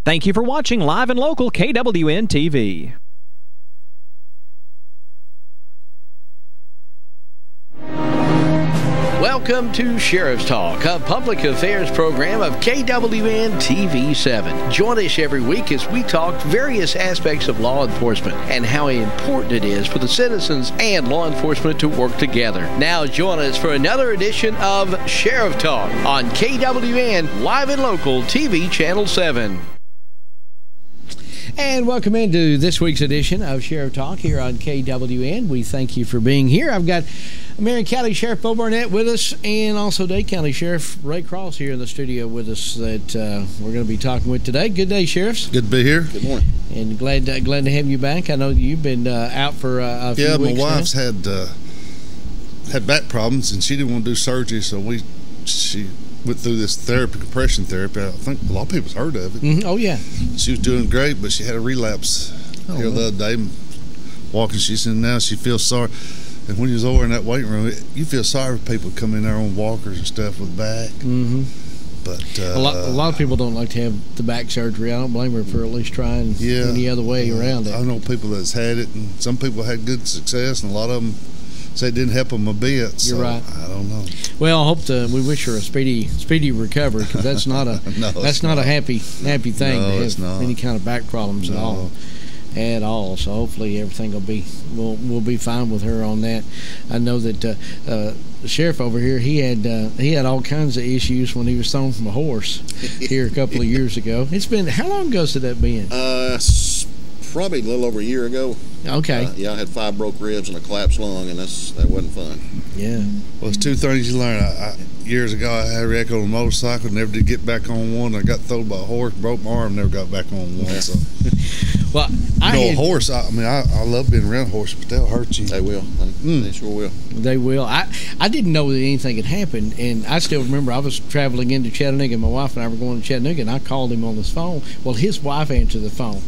Thank you for watching Live and Local KWN TV. Welcome to Sheriff's Talk, a public affairs program of KWN TV7. Join us every week as we talk various aspects of law enforcement and how important it is for the citizens and law enforcement to work together. Now join us for another edition of Sheriff Talk on KWN Live and Local TV Channel 7. And welcome into this week's edition of Sheriff Talk here on KWN. We thank you for being here. I've got Marion County Sheriff Bo Barnett with us, and also Dade County Sheriff Ray Cross here in the studio with us that we're going to be talking with today. Good day, Sheriffs. Good to be here. Good morning. And glad to have you back. I know you've been out for a few weeks. Yeah, my wife's had back problems, and she didn't want to do surgery, so she went through this compression therapy. I think a lot of people's heard of it. Mm-hmm. Oh, yeah. She was doing great, but she had a relapse the other day. Walking, she said now she feels sorry. And when you was over in that waiting room, you feel sorry for people coming in there on walkers and stuff with back. Mm-hmm. But a lot of people don't like to have the back surgery. I don't blame her for at least trying any other way around it. I know people that's had it, and some people had good success, and a lot of them say it didn't help them a bit. You're right. I don't know. Well, I hope we wish her a speedy recovery, because that's not a not a happy thing to have any kind of back problems at all. So hopefully everything will be fine with her on that. I know that the sheriff over here, he had all kinds of issues when he was thrown from a horse here a couple of years ago. It's been, how long ago has that been? Probably a little over a year ago. Okay. I had 5 broke ribs and a collapsed lung, and that wasn't fun. Yeah. Well, it's 2 things you learn. Years ago, I had a wreck on a motorcycle, never did get back on one. I got thrown by a horse, broke my arm, never got back on one. So, well, a horse. I love being around horses, but they'll hurt you. They will. They sure will. They will. I didn't know that anything had happened, and I still remember I was traveling into Chattanooga, and my wife and I were going to Chattanooga, and I called him on his phone. Well, his wife answered the phone,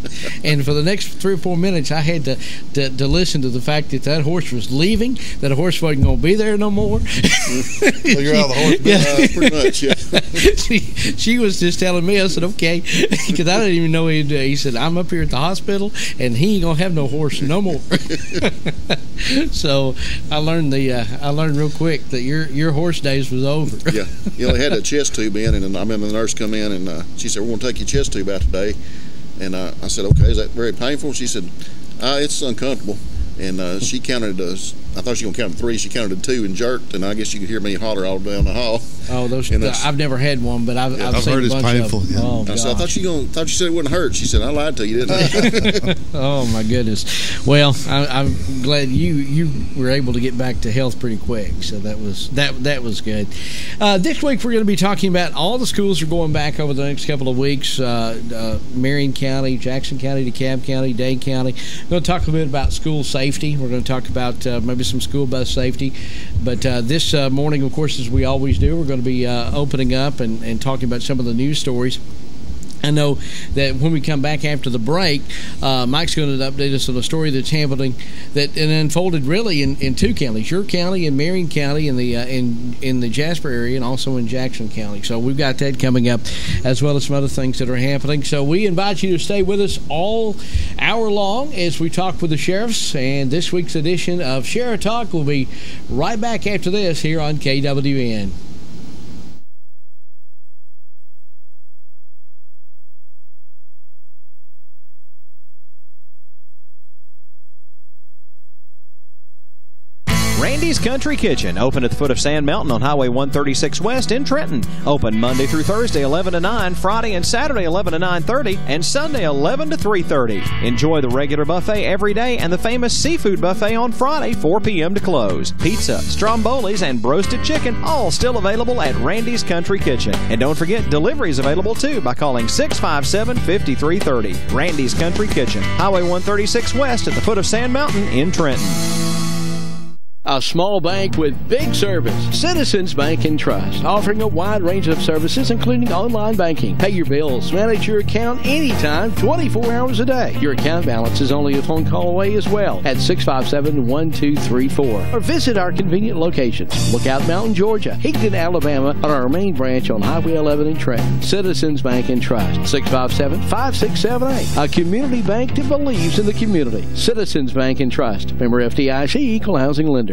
and for the next 3 or 4 minutes, I had to listen to the fact that horse was leaving, that the horse wasn't going to be there no more. So you're out of the horse business? Pretty much, yeah. She was just telling me. I said, okay, because I didn't even know he said, I'm up here at the hospital, and he ain't going to have no horse no more. So I learned real quick that your horse days was over. Yeah. They had a chest tube in, and I remember the nurse come in, and she said, we're going to take your chest tube out today. And I said, okay, is that very painful? She said, it's uncomfortable. And she counted us. I thought she was going to count to 3. She counted to 2 and jerked, and I guess you could hear me holler all down the hall. Oh, I've never had one, but I've seen heard a bunch it's painful. of them. Yeah. Oh, I thought you said it wouldn't hurt. She said, I lied to you, didn't I? Oh, my goodness. Well, I'm glad you were able to get back to health pretty quick, so that was good. This week we're going to be talking about all the schools are going back over the next couple of weeks. Marion County, Jackson County, DeKalb County, Dade County. We're going to talk a bit about school safety. We're going to talk about maybe some school bus safety. But this morning, of course, as we always do, we're going to be opening up and talking about some of the news stories. I know that when we come back after the break, Mike's going to update us on a story that's happening that unfolded really in 2 counties, your county and Marion County, in the Jasper area, and also in Jackson County. So we've got that coming up, as well as some other things that are happening. So we invite you to stay with us all hour long as we talk with the sheriffs. And this week's edition of Sheriff Talk will be right back after this here on KWN. Randy's Country Kitchen, open at the foot of Sand Mountain on Highway 136 West in Trenton. Open Monday through Thursday 11 to 9, Friday and Saturday 11 to 9:30, and Sunday 11 to 3:30. Enjoy the regular buffet every day and the famous seafood buffet on Friday 4 p.m. to close. Pizza, strombolis, and roasted chicken all still available at Randy's Country Kitchen. And don't forget, delivery is available too by calling 657-5330. Randy's Country Kitchen, Highway 136 West at the foot of Sand Mountain in Trenton. A small bank with big service. Citizens Bank and Trust, offering a wide range of services, including online banking. Pay your bills, manage your account anytime, 24 hours a day. Your account balance is only a phone call away as well at 657-1234. Or visit our convenient locations. Lookout Mountain, Georgia, Higdon, Alabama, on our main branch on Highway 11 in Trenton. Citizens Bank and Trust, 657-5678. A community bank that believes in the community. Citizens Bank and Trust. Member FDIC, Equal Housing Lender.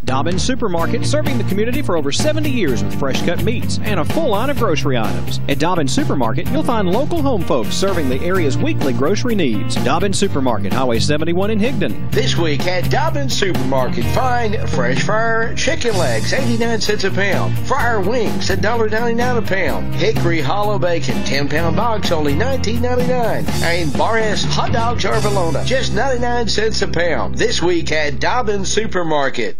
Dobbins Supermarket, serving the community for over 70 years with fresh-cut meats and a full line of grocery items. At Dobbins Supermarket, you'll find local home folks serving the area's weekly grocery needs. Dobbins Supermarket, Highway 71 in Higdon. This week at Dobbins Supermarket, find fresh fryer chicken legs, 89 cents a pound. Fryer wings, $1.99 a pound. Hickory Hollow Bacon, 10-pound box, only $19.99. And Bar S hot dogs or bologna, just 99 cents a pound. This week at Dobbins Supermarket.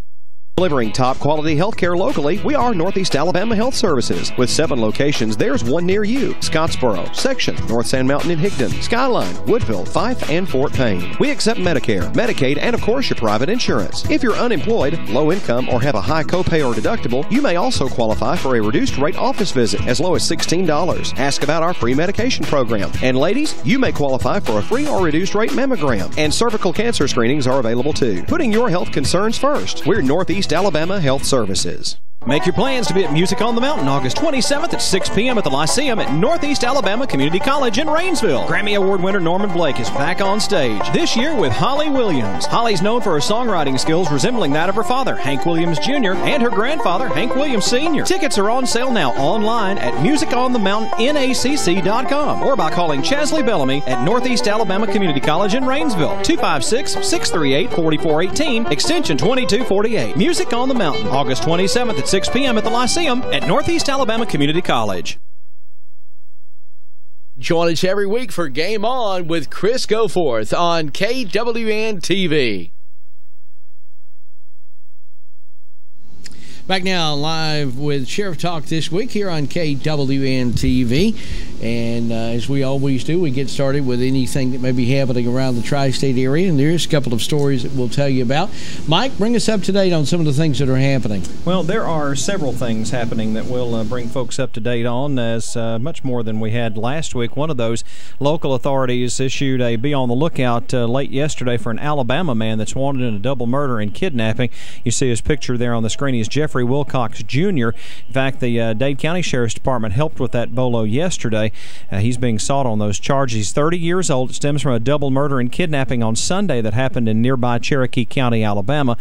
Delivering top-quality health care locally, we are Northeast Alabama Health Services. With 7 locations, there's one near you. Scottsboro, Section, North Sand Mountain and Higdon, Skyline, Woodville, Fife, and Fort Payne. We accept Medicare, Medicaid, and of course your private insurance. If you're unemployed, low income, or have a high copay or deductible, you may also qualify for a reduced rate office visit as low as $16. Ask about our free medication program. And ladies, you may qualify for a free or reduced rate mammogram. And cervical cancer screenings are available too. Putting your health concerns first. We're Northeast Alabama Health Services. Make your plans to be at Music on the Mountain August 27th at 6 p.m. at the Lyceum at Northeast Alabama Community College in Rainsville. Grammy Award winner Norman Blake is back on stage, this year with Holly Williams. Holly's known for her songwriting skills resembling that of her father, Hank Williams Jr., and her grandfather, Hank Williams Sr. Tickets are on sale now online at musiconthemountainNACC.com or by calling Chesley Bellamy at Northeast Alabama Community College in Rainsville, 256-638-4418, extension 2248. Music on the Mountain, August 27th at 6 p.m. at the Lyceum at Northeast Alabama Community College. Join us every week for Game On with Chris Goforth on KWN-TV. Back now live with Sheriff Talk this week here on KWN-TV. And as we always do, we get started with anything that may be happening around the tri-state area. And there's a couple of stories that we'll tell you about. Mike, bring us up to date on some of the things that are happening. Well, there are several things happening that we'll bring folks up to date on, as much more than we had last week. One of those, local authorities issued a be on the lookout late yesterday for an Alabama man that's wanted in a double murder and kidnapping. You see his picture there on the screen. He's Jeffrey Wilcox Jr. In fact, the Dade County Sheriff's Department helped with that bolo yesterday. He's being sought on those charges. He's 30 years old. It stems from a double murder and kidnapping on Sunday that happened in nearby Cherokee County, Alabama.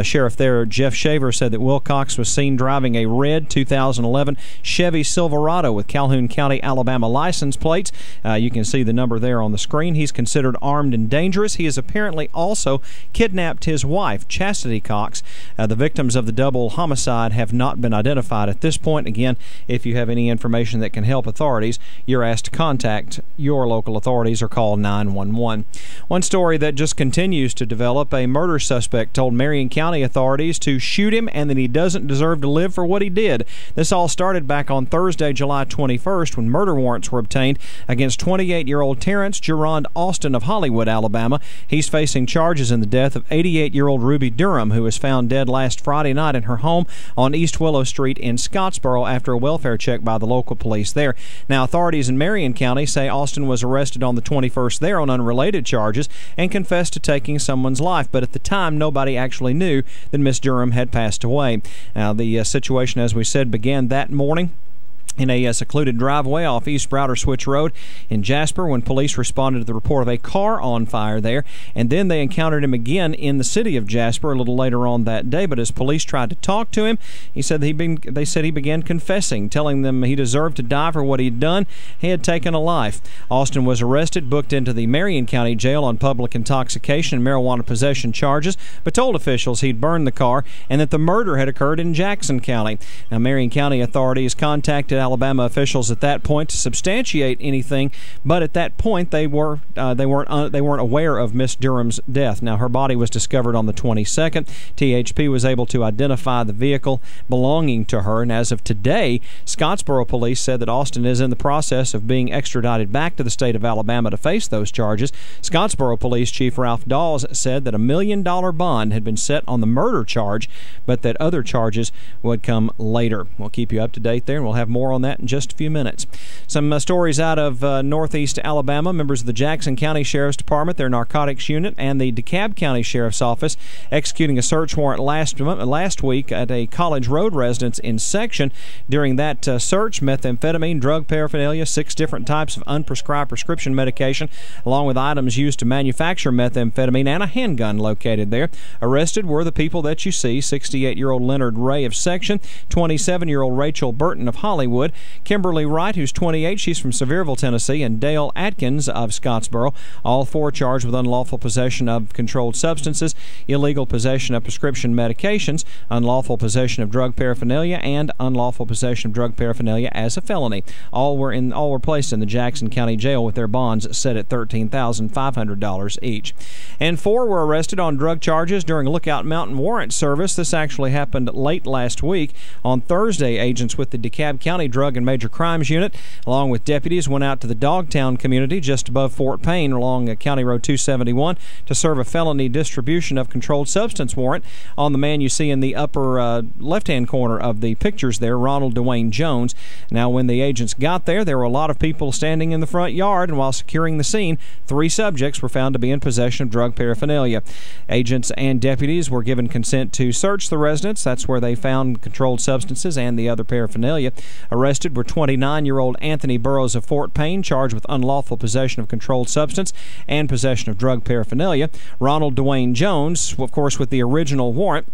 Sheriff there, Jeff Shaver, said that Wilcox was seen driving a red 2011 Chevy Silverado with Calhoun County, Alabama license plates. You can see the number there on the screen. He's considered armed and dangerous. He has apparently also kidnapped his wife, Chastity Cox. The victims of the double homicide have not been identified at this point. Again, if you have any information that can help authorities, you're asked to contact your local authorities or call 911. One story that just continues to develop: a murder suspect told Marion County authorities to shoot him and that he doesn't deserve to live for what he did. This all started back on Thursday, July 21st, when murder warrants were obtained against 28-year-old Terrence Gerard Austin of Hollywood, Alabama. He's facing charges in the death of 88-year-old Ruby Durham, who was found dead last Friday night in her home on East Willow Street in Scottsboro after a welfare check by the local police there. Now, authorities in Marion County say Austin was arrested on the 21st there on unrelated charges and confessed to taking someone's life, but at the time nobody actually knew that Miss Durham had passed away. Now, the situation, as we said, began that morning in a secluded driveway off East Browder Switch Road in Jasper when police responded to the report of a car on fire there. And then they encountered him again in the city of Jasper a little later on that day. But as police tried to talk to him, he said he began confessing, telling them he deserved to die for what he'd done. He had taken a life. Austin was arrested, booked into the Marion County Jail on public intoxication and marijuana possession charges, but told officials he'd burned the car and that the murder had occurred in Jackson County. Now, Marion County authorities contacted Alabama officials at that point to substantiate anything, but at that point they weren't aware of Miss Durham's death. Now, her body was discovered on the 22nd. THP was able to identify the vehicle belonging to her, and as of today, Scottsboro police said that Austin is in the process of being extradited back to the state of Alabama to face those charges. Scottsboro Police Chief Ralph Dawes said that $1 million bond had been set on the murder charge, but that other charges would come later. We'll keep you up to date there, and we'll have more on that in just a few minutes. Some stories out of northeast Alabama. Members of the Jackson County Sheriff's Department, their narcotics unit, and the DeKalb County Sheriff's Office executing a search warrant last week at a College Road residence in Section. During that search, methamphetamine, drug paraphernalia, 6 different types of unprescribed prescription medication, along with items used to manufacture methamphetamine, and a handgun located there. Arrested were the people that you see: 68-year-old Leonard Ray of Section, 27-year-old Rachel Burton of Hollywood, Kimberly Wright, who's 28, she's from Sevierville, Tennessee, and Dale Atkins of Scottsboro. All 4 charged with unlawful possession of controlled substances, illegal possession of prescription medications, unlawful possession of drug paraphernalia, and unlawful possession of drug paraphernalia as a felony. All were placed in the Jackson County Jail with their bonds set at $13,500 each. And 4 were arrested on drug charges during Lookout Mountain warrant service. This actually happened late last week. On Thursday, agents with the DeKalb County Drug and Major Crimes Unit, along with deputies, went out to the Dogtown community just above Fort Payne along County Road 271 to serve a felony distribution of controlled substance warrant on the man you see in the upper left-hand corner of the pictures there, Ronald Dwayne Jones. Now, when the agents got there were a lot of people standing in the front yard, and while securing the scene, 3 subjects were found to be in possession of drug paraphernalia. Agents and deputies were given consent to search the residence. That's where they found controlled substances and the other paraphernalia. Arrested were 29-year-old Anthony Burrows of Fort Payne, charged with unlawful possession of controlled substance and possession of drug paraphernalia. Ronald Dwayne Jones, of course, with the original warrant,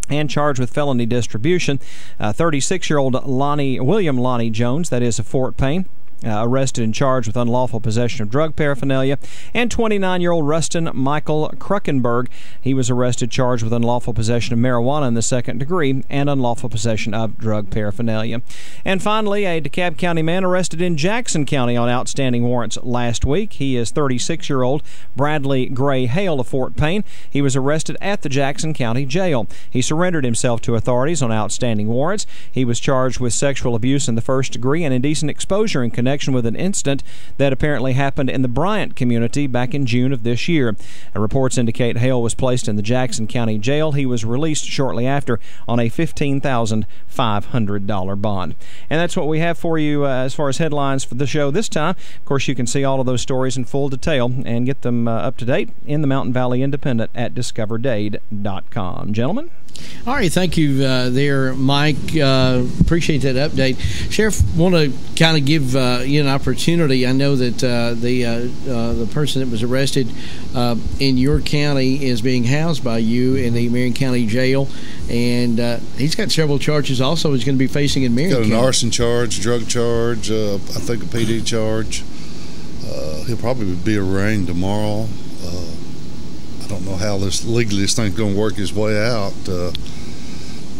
and charged with felony distribution. 36-year-old William Lonnie Jones, that is of Fort Payne, arrested and charged with unlawful possession of drug paraphernalia, and 29-year-old Rustin Michael Kruckenberg. He was arrested, charged with unlawful possession of marijuana in the 2nd degree and unlawful possession of drug paraphernalia. And finally, a DeKalb County man arrested in Jackson County on outstanding warrants last week. He is 36-year-old Bradley Gray Hale of Fort Payne. He was arrested at the Jackson County Jail. He surrendered himself to authorities on outstanding warrants. He was charged with sexual abuse in the 1st degree and indecent exposure in connection with an incident that apparently happened in the Bryant community back in June of this year. Reports indicate Hale was placed in the Jackson County Jail. He was released shortly after on a $15,500 bond. And that's what we have for you as far as headlines for the show this time. Of course, you can see all of those stories in full detail and get them up to date in the Mountain Valley Independent at discoverdade.com. Gentlemen? All right, thank you there, Mike. Appreciate that update. Sheriff, want to kind of give you an opportunity. I know that the person that was arrested in your county is being housed by you in the Marion County Jail, and he's got several charges also he's going to be facing in Marion County. Got an arson charge, drug charge, I think a PD charge. He'll probably be arraigned tomorrow. I don't know how this thing's going to work his way out.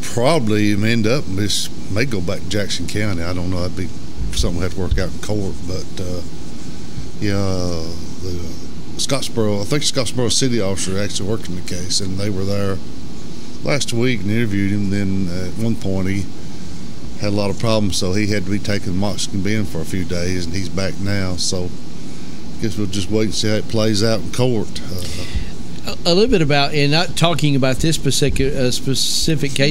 Probably end up, this may go back to Jackson County. I don't know. That'd be something we'll have to work out in court. But the Scottsboro, I think Scottsboro city officer actually worked in the case, and they were there last week and interviewed him. Then at one point he had a lot of problems, so he had to be taken to Moxon Bend for a few days, and he's back now. So I guess we'll just wait and see how it plays out in court. A little bit about, and not talking about this specific case,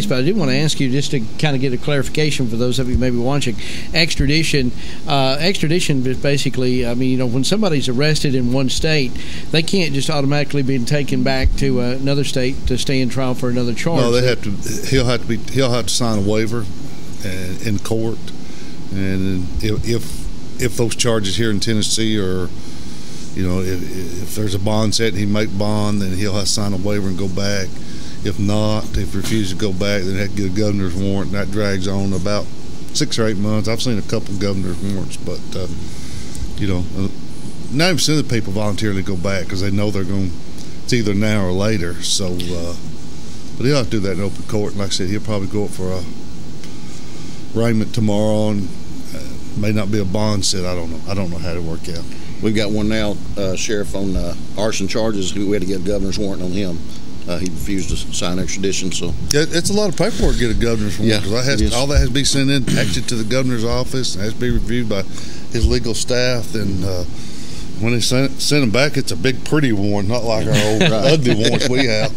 but I did want to ask you just to kind of get a clarification for those of you maybe watching. Extradition is basically, I mean, when somebody's arrested in one state, they can't just automatically be taken back to another state to stay in trial for another charge. No, they have to. He'll have to sign a waiver in court, and if those charges here in Tennessee are, if there's a bond set and he make bond, then he'll have to sign a waiver and go back. If not, if he refuses to go back, then he'll have to get a governor's warrant, and that drags on about 6 or 8 months. I've seen a couple of governor's warrants, but 90% of the people voluntarily go back because they know it's either now or later. So, but he'll have to do that in open court. And like I said, he'll probably go up for a arraignment tomorrow, and may not be a bond set. I don't know. I don't know how to work out. We've got one now, Sheriff, on arson charges. We had to get a governor's warrant on him. He refused to sign extradition. So it's a lot of paperwork to get a governor's warrant. Yeah, all that has to be sent in, actually to the governor's office, and has to be reviewed by his legal staff. And when they send them back, it's a big, pretty warrant, not like our old ugly warrants we have.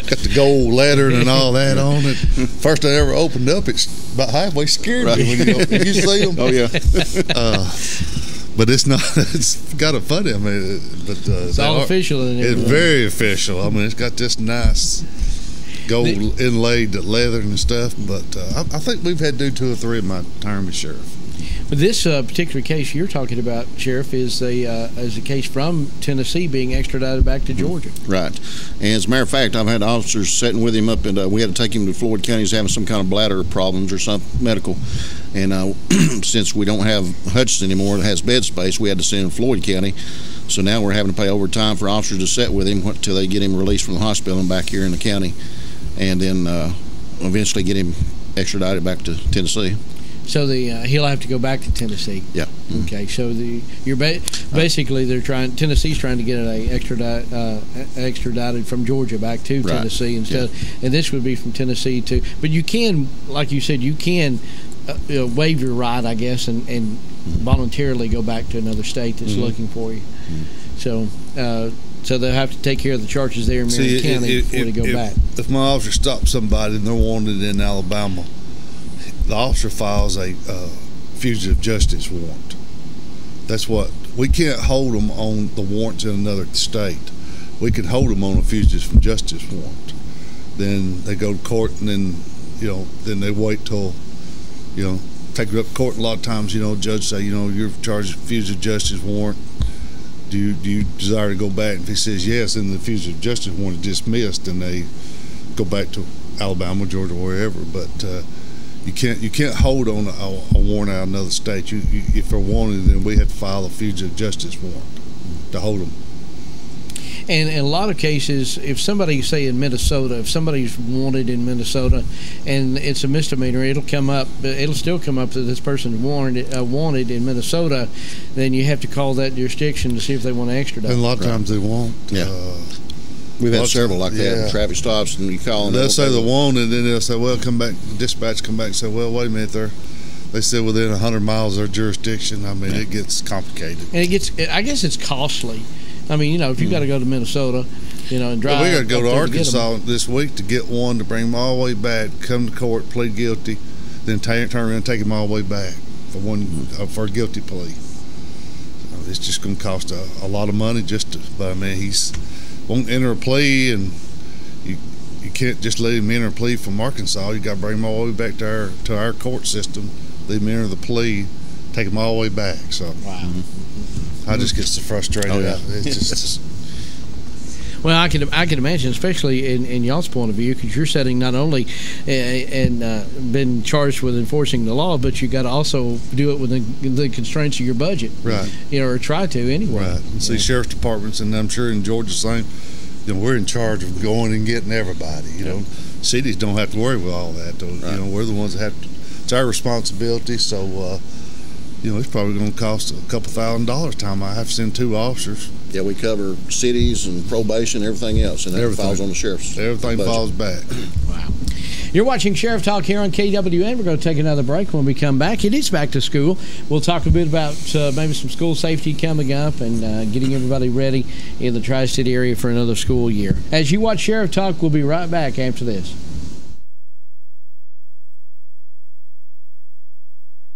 Got the gold lettering and all that on it. First I ever opened up, it's about halfway scared me when you see them. Oh yeah. But it's not. It's got a funny. I mean, but it's all official. It's very official. I mean, it's got this nice gold inlaid leather and stuff. But I think we've had to do 2 or 3 in my term as sheriff. But this particular case you're talking about, Sheriff, is a case from Tennessee being extradited back to Georgia. Right. And as a matter of fact, I've had officers sitting with him up, and we had to take him to Floyd County. He's having some kind of bladder problems or some medical. And since we don't have Hutchinson anymore that has bed space, we had to send him to Floyd County. So now we're having to pay overtime for officers to sit with him until they get him released from the hospital and back here in the county, and then eventually get him extradited back to Tennessee. So he'll have to go back to Tennessee. Yeah. Okay. So basically Tennessee's trying to get extradited from Georgia back to Tennessee instead, and this would be from Tennessee too. But you can, like you said, you can waive your right, I guess, and voluntarily go back to another state that's looking for you. So they'll have to take care of the charges there in Marion County before they go back. If my officer stops somebody and they're wanted in Alabama, the officer files a fugitive justice warrant. That's what we can't hold them on the warrants in another state. We can hold them on a fugitive justice warrant. Then they go to court, and then then they wait till take it up to court. A lot of times, judge say, you're charged with fugitive justice warrant. Do you desire to go back? And if he says yes, then the fugitive justice warrant is dismissed, and they go back to Alabama, Georgia, wherever. But you can't hold on a warrant out of another state. If they're wanted, then we have to file a fugitive justice warrant to hold them. And in a lot of cases, if somebody, say in Minnesota, if somebody's wanted in Minnesota and it's a misdemeanor, it'll still come up that this person's wanted in Minnesota. Then you have to call that jurisdiction to see if they want to extradite. And a lot of times they won't. Yeah. We've had several like that. Traffic stops, and you call them. They'll say they want, and then they'll say, well, come back. Dispatch come back and say, well, wait a minute, they said within 100 miles of their jurisdiction. I mean, it gets complicated. And I guess it's costly. I mean, if you've got to go to Minnesota, and drive. Well, we got to go to Arkansas this week to get one, to bring them all the way back, come to court, plead guilty, then turn around and take them all the way back for a guilty plea. So it's just going to cost a lot of money but I mean, he's won't enter a plea, and you can't just let him enter a plea from Arkansas. You got to bring him all the way back to our court system, let him enter the plea, take him all the way back. So wow. I just get so frustrated. Oh, yeah. It's just well, I can imagine, especially in y'all's point of view, because you're setting not only been charged with enforcing the law, but you got to also do it within the constraints of your budget, right? Or try to anyway. Right. And see, sheriff's departments, and I'm sure in Georgia, same. We're in charge of going and getting everybody. Cities don't have to worry with all that. Right. We're the ones that have to. It's our responsibility. So, it's probably going to cost a couple $1,000 time. I have to send 2 officers. Yeah, we cover cities and probation, everything else, and that falls on the sheriff's. Everything budget. falls back. Wow. You're watching Sheriff Talk here on KWN. We're going to take another break. When we come back, it is back to school. We'll talk a bit about maybe some school safety coming up and getting everybody ready in the Tri-City area for another school year. As you watch Sheriff Talk, we'll be right back after this.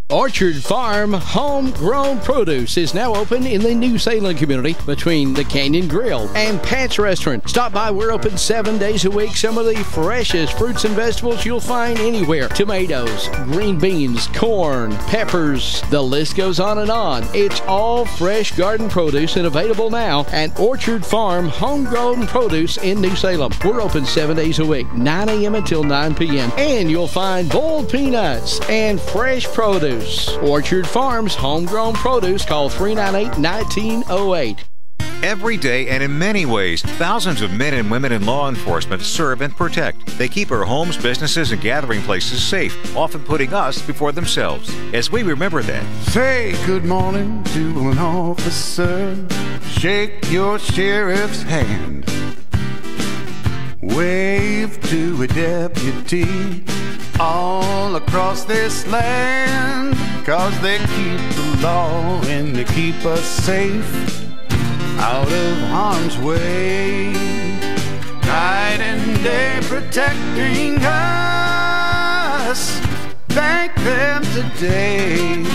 Orchard Farm Homegrown Produce is now open in the New Salem community between the Canyon Grill and Pat's Restaurant. Stop by. We're open 7 days a week. Some of the freshest fruits and vegetables you'll find anywhere. Tomatoes, green beans, corn, peppers. The list goes on and on. It's all fresh garden produce and available now at Orchard Farm Homegrown Produce in New Salem. We're open 7 days a week, 9 a.m. until 9 p.m. And you'll find boiled peanuts and fresh produce. Orchard Farms Homegrown Produce. Call 398-1908. Every day and in many ways, thousands of men and women in law enforcement serve and protect. They keep our homes, businesses, and gathering places safe, often putting us before themselves. As we remember that, say good morning to an officer. Shake your sheriff's hand. Wave to a deputy all across this land. 'Cause they keep the law and they keep us safe out of harm's way. Night and day protecting us. Thank them today.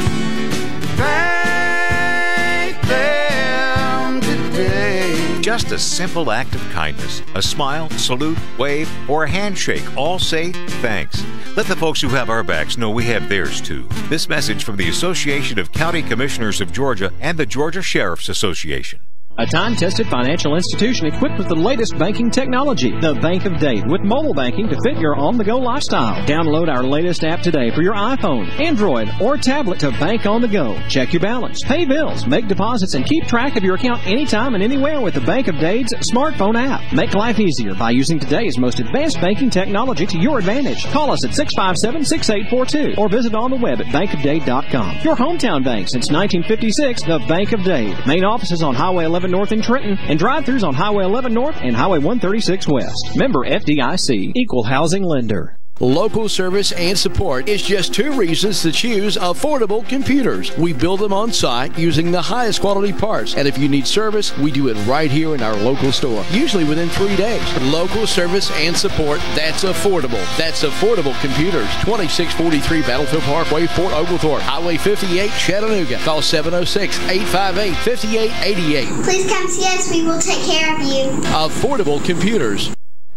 Thank them today. just a simple act of kindness. A smile, salute, wave, or a handshake. All say thanks. Let the folks who have our backs know we have theirs too. This message from the Association of County Commissioners of Georgia and the Georgia Sheriff's Association. A time-tested financial institution equipped with the latest banking technology, the Bank of Dade, with mobile banking to fit your on-the-go lifestyle. Download our latest app today for your iPhone, Android, or tablet to bank on the go. Check your balance, pay bills, make deposits, and keep track of your account anytime and anywhere with the Bank of Dade's smartphone app. Make life easier by using today's most advanced banking technology to your advantage. Call us at 657-6842 or visit on the web at bankofdade.com. Your hometown bank since 1956, the Bank of Dade. Main offices on Highway 11 North in Trenton, and drive-thrus on Highway 11 North and Highway 136 West. Member FDIC, Equal Housing Lender. Local service and support is just two reasons to choose Affordable Computers. We build them on site using the highest quality parts, and if you need service, we do it right here in our local store, usually within 3 days. Local service and support, that's affordable. That's Affordable Computers, 2643 Battlefield Parkway, Fort Oglethorpe, Highway 58, Chattanooga. Call 706-858-5888. Please come see us. We will take care of you. Affordable Computers.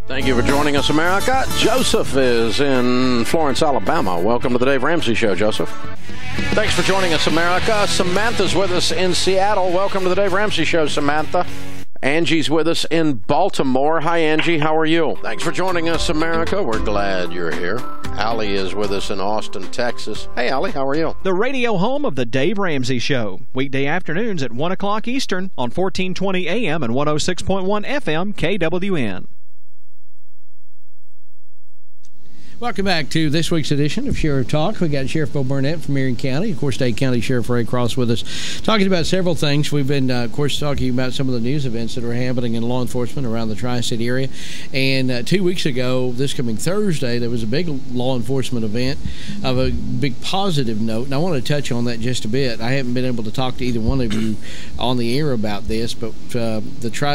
Thank you for joining us, America. Joseph is in Florence, Alabama. Welcome to the Dave Ramsey Show, Joseph. Thanks for joining us, America. Samantha's with us in Seattle. Welcome to the Dave Ramsey Show, Samantha. Angie's with us in Baltimore. Hi, Angie. How are you? Thanks for joining us, America. We're glad you're here. Allie is with us in Austin, Texas. Hey, Allie. How are you? The radio home of the Dave Ramsey Show. Weekday afternoons at 1 o'clock Eastern on 1420 AM and 106.1 FM KWN. Welcome back to this week's edition of Sheriff Talk. We got Sheriff Bo Burnett from Marion County, of course, Dade County Sheriff Ray Cross with us, talking about several things. We've been, of course, talking about some of the news events that are happening in law enforcement around the Tri-State area. And 2 weeks ago, this coming Thursday, there was a big law enforcement event of a big positive note, and I want to touch on that just a bit. I haven't been able to talk to either one of you on the air about this, but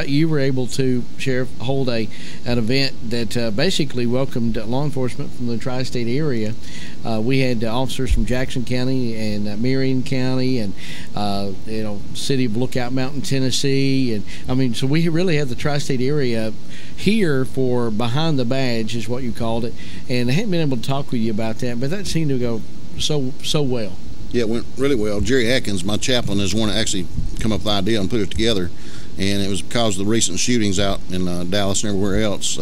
you were able to, Sheriff, hold an event that basically welcomed law enforcement from the Tri-State area. We had officers from Jackson County and Marion County and city of Lookout Mountain, Tennessee, and I mean, so we really had the Tri-State area here for Behind the Badge is what you called it, and I hadn't been able to talk with you about that, but that seemed to go so well. Yeah, it went really well. Jerry Atkins, my chaplain, is one that actually come up with the idea and put it together, and it was because of the recent shootings out in Dallas and everywhere else.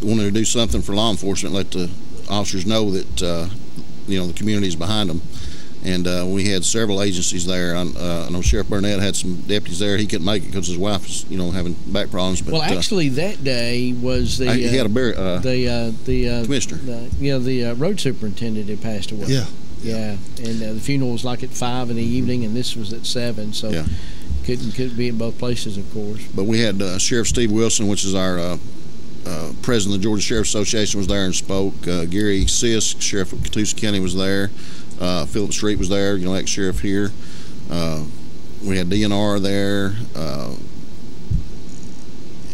Wanted to do something for law enforcement, let the officers know that the community is behind them, and we had several agencies there. I know Sheriff Burnett had some deputies there. He couldn't make it because his wife was having back problems. But, well, actually, that day was the he had the commissioner. The road superintendent had passed away. Yeah, and the funeral was like at 5 in the evening, and this was at 7. So. Yeah. Couldn't be in both places, of course. But we had Sheriff Steve Wilson, which is our president of the Georgia Sheriff's Association, was there and spoke. Gary Sisk, Sheriff of Catoosa County, was there. Philip Street was there, ex-sheriff here. We had DNR there.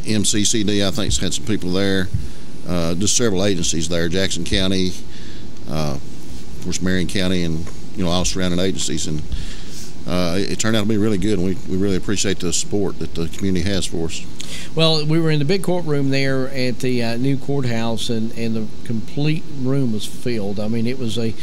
MCCD, I think, had some people there. Just several agencies there. Jackson County, of course, Marion County, and all surrounding agencies. And it turned out to be really good, and we really appreciate the support that the community has for us. Well, we were in the big courtroom there at the new courthouse, and the complete room was filled. I mean, it was a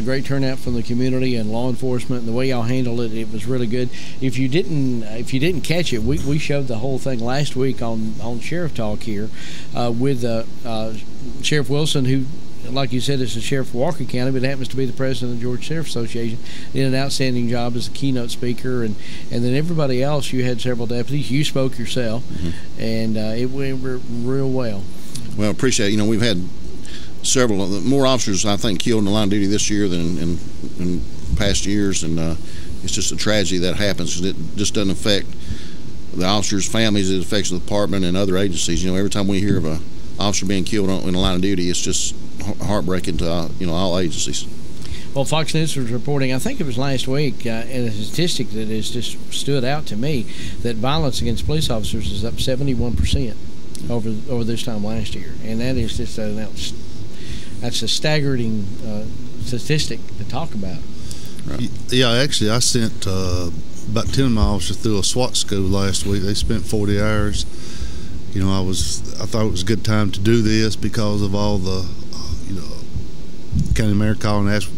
great turnout from the community and law enforcement, and the way y'all handled it, it was really good. If you didn't catch it, we showed the whole thing last week on Sheriff Talk here with Sheriff Wilson, who like you said, is the sheriff of Walker County, but happens to be the president of the Georgia Sheriff Association. Did an outstanding job as a keynote speaker, and then everybody else. You had several deputies. You spoke yourself, and it went real well. Well, appreciate it. You know, we've had several more officers, I think, killed in the line of duty this year than in past years, and it's just a tragedy that happens. It just doesn't affect the officers' families. It affects the department and other agencies. You know, every time we hear of a officer being killed in the line of duty, it's just heartbreaking to all agencies. Well, Fox News was reporting, I think it was last week, a statistic that has just stood out to me, that violence against police officers is up 71% over this time last year, and that is just that's a staggering statistic to talk about. Right. Yeah, actually, I sent about 10 of my officers through a SWAT school last week. They spent 40 hours. You know, I thought it was a good time to do this because of all the, county mayor calling and asked,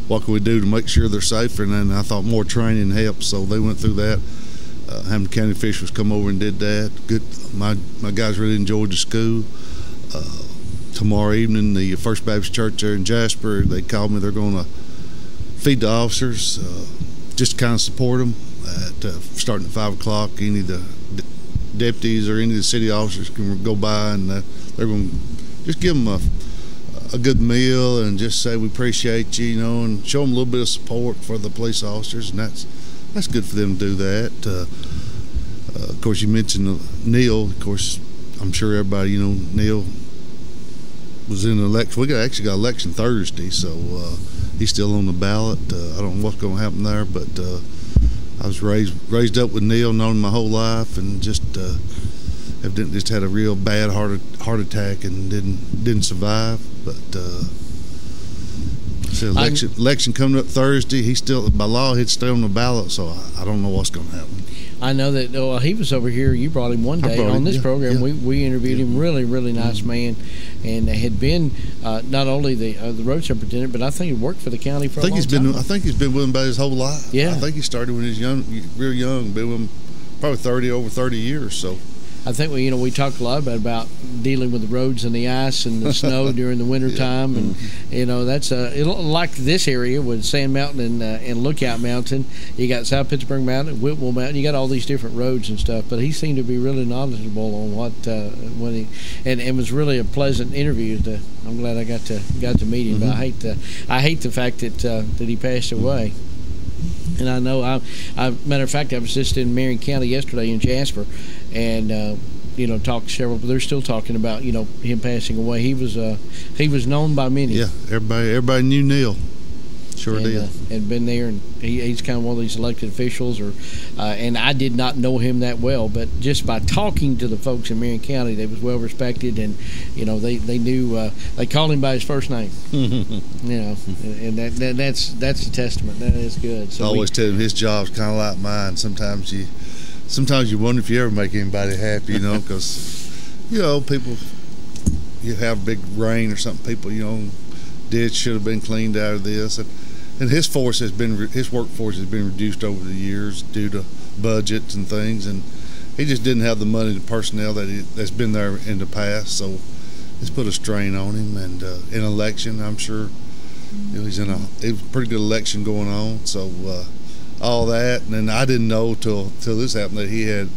what can we do to make sure they're safer? And then I thought more training helps, so they went through that. Having county officials come over and did that. Good. My guys really enjoyed the school. Tomorrow evening, the First Baptist Church there in Jasper, they called me. They're going to feed the officers, just to kind of support them. Starting at 5 o'clock, any of the deputies or any of the city officers can go by, and they're going to just give them a good meal and just say we appreciate you, and show them a little bit of support for the police officers, and that's good for them to do that. Of course, you mentioned Neil. Of course, I'm sure everybody, Neil was in the election. We actually got election Thursday, so he's still on the ballot. I don't know what's going to happen there, but I was raised up with Neil, known him my whole life, and just evidently just had a real bad heart attack and didn't survive. But election coming up Thursday. He's still, by law, he'd stay on the ballot, so I don't know what's going to happen. I know that he was over here. You brought him one day on this program. Yeah. We interviewed him. Really, really nice man, and had been not only the road superintendent, but I think he worked for the county for a long time. I think he's been with him about his whole life. Yeah, I think he started when he was real young. Been with him probably over 30 years. So I think we talked a lot about dealing with the roads and the ice and the snow during the winter time, and that's like this area with Sand Mountain and Lookout Mountain. You got South Pittsburgh Mountain, Whitwell Mountain. You got all these different roads and stuff. But he seemed to be really knowledgeable on what when he and it was really a pleasant interview. I'm glad I got to meet him. But I hate the fact that he passed away. And I know, matter of fact, I was just in Marion County yesterday in Jasper, and talked several. They're still talking about him passing away. He was known by many. Yeah, everybody knew Neil. Sure did. And been there, and he's kind of one of these elected officials. And I did not know him that well, but just by talking to the folks in Marion County, they was well respected, and they knew they called him by his first name. And that's a testament. That is good. So I always tell him his job's kind of like mine. Sometimes you wonder if you ever make anybody happy, because people, you have big rain or something, people ditch should have been cleaned out of this, and his workforce has been reduced over the years due to budgets and things, and he just didn't have the money and personnel that's been there in the past, so it's put a strain on him. And in election, I'm sure it was a pretty good election going on, so all that. And then I didn't know till this happened that he had,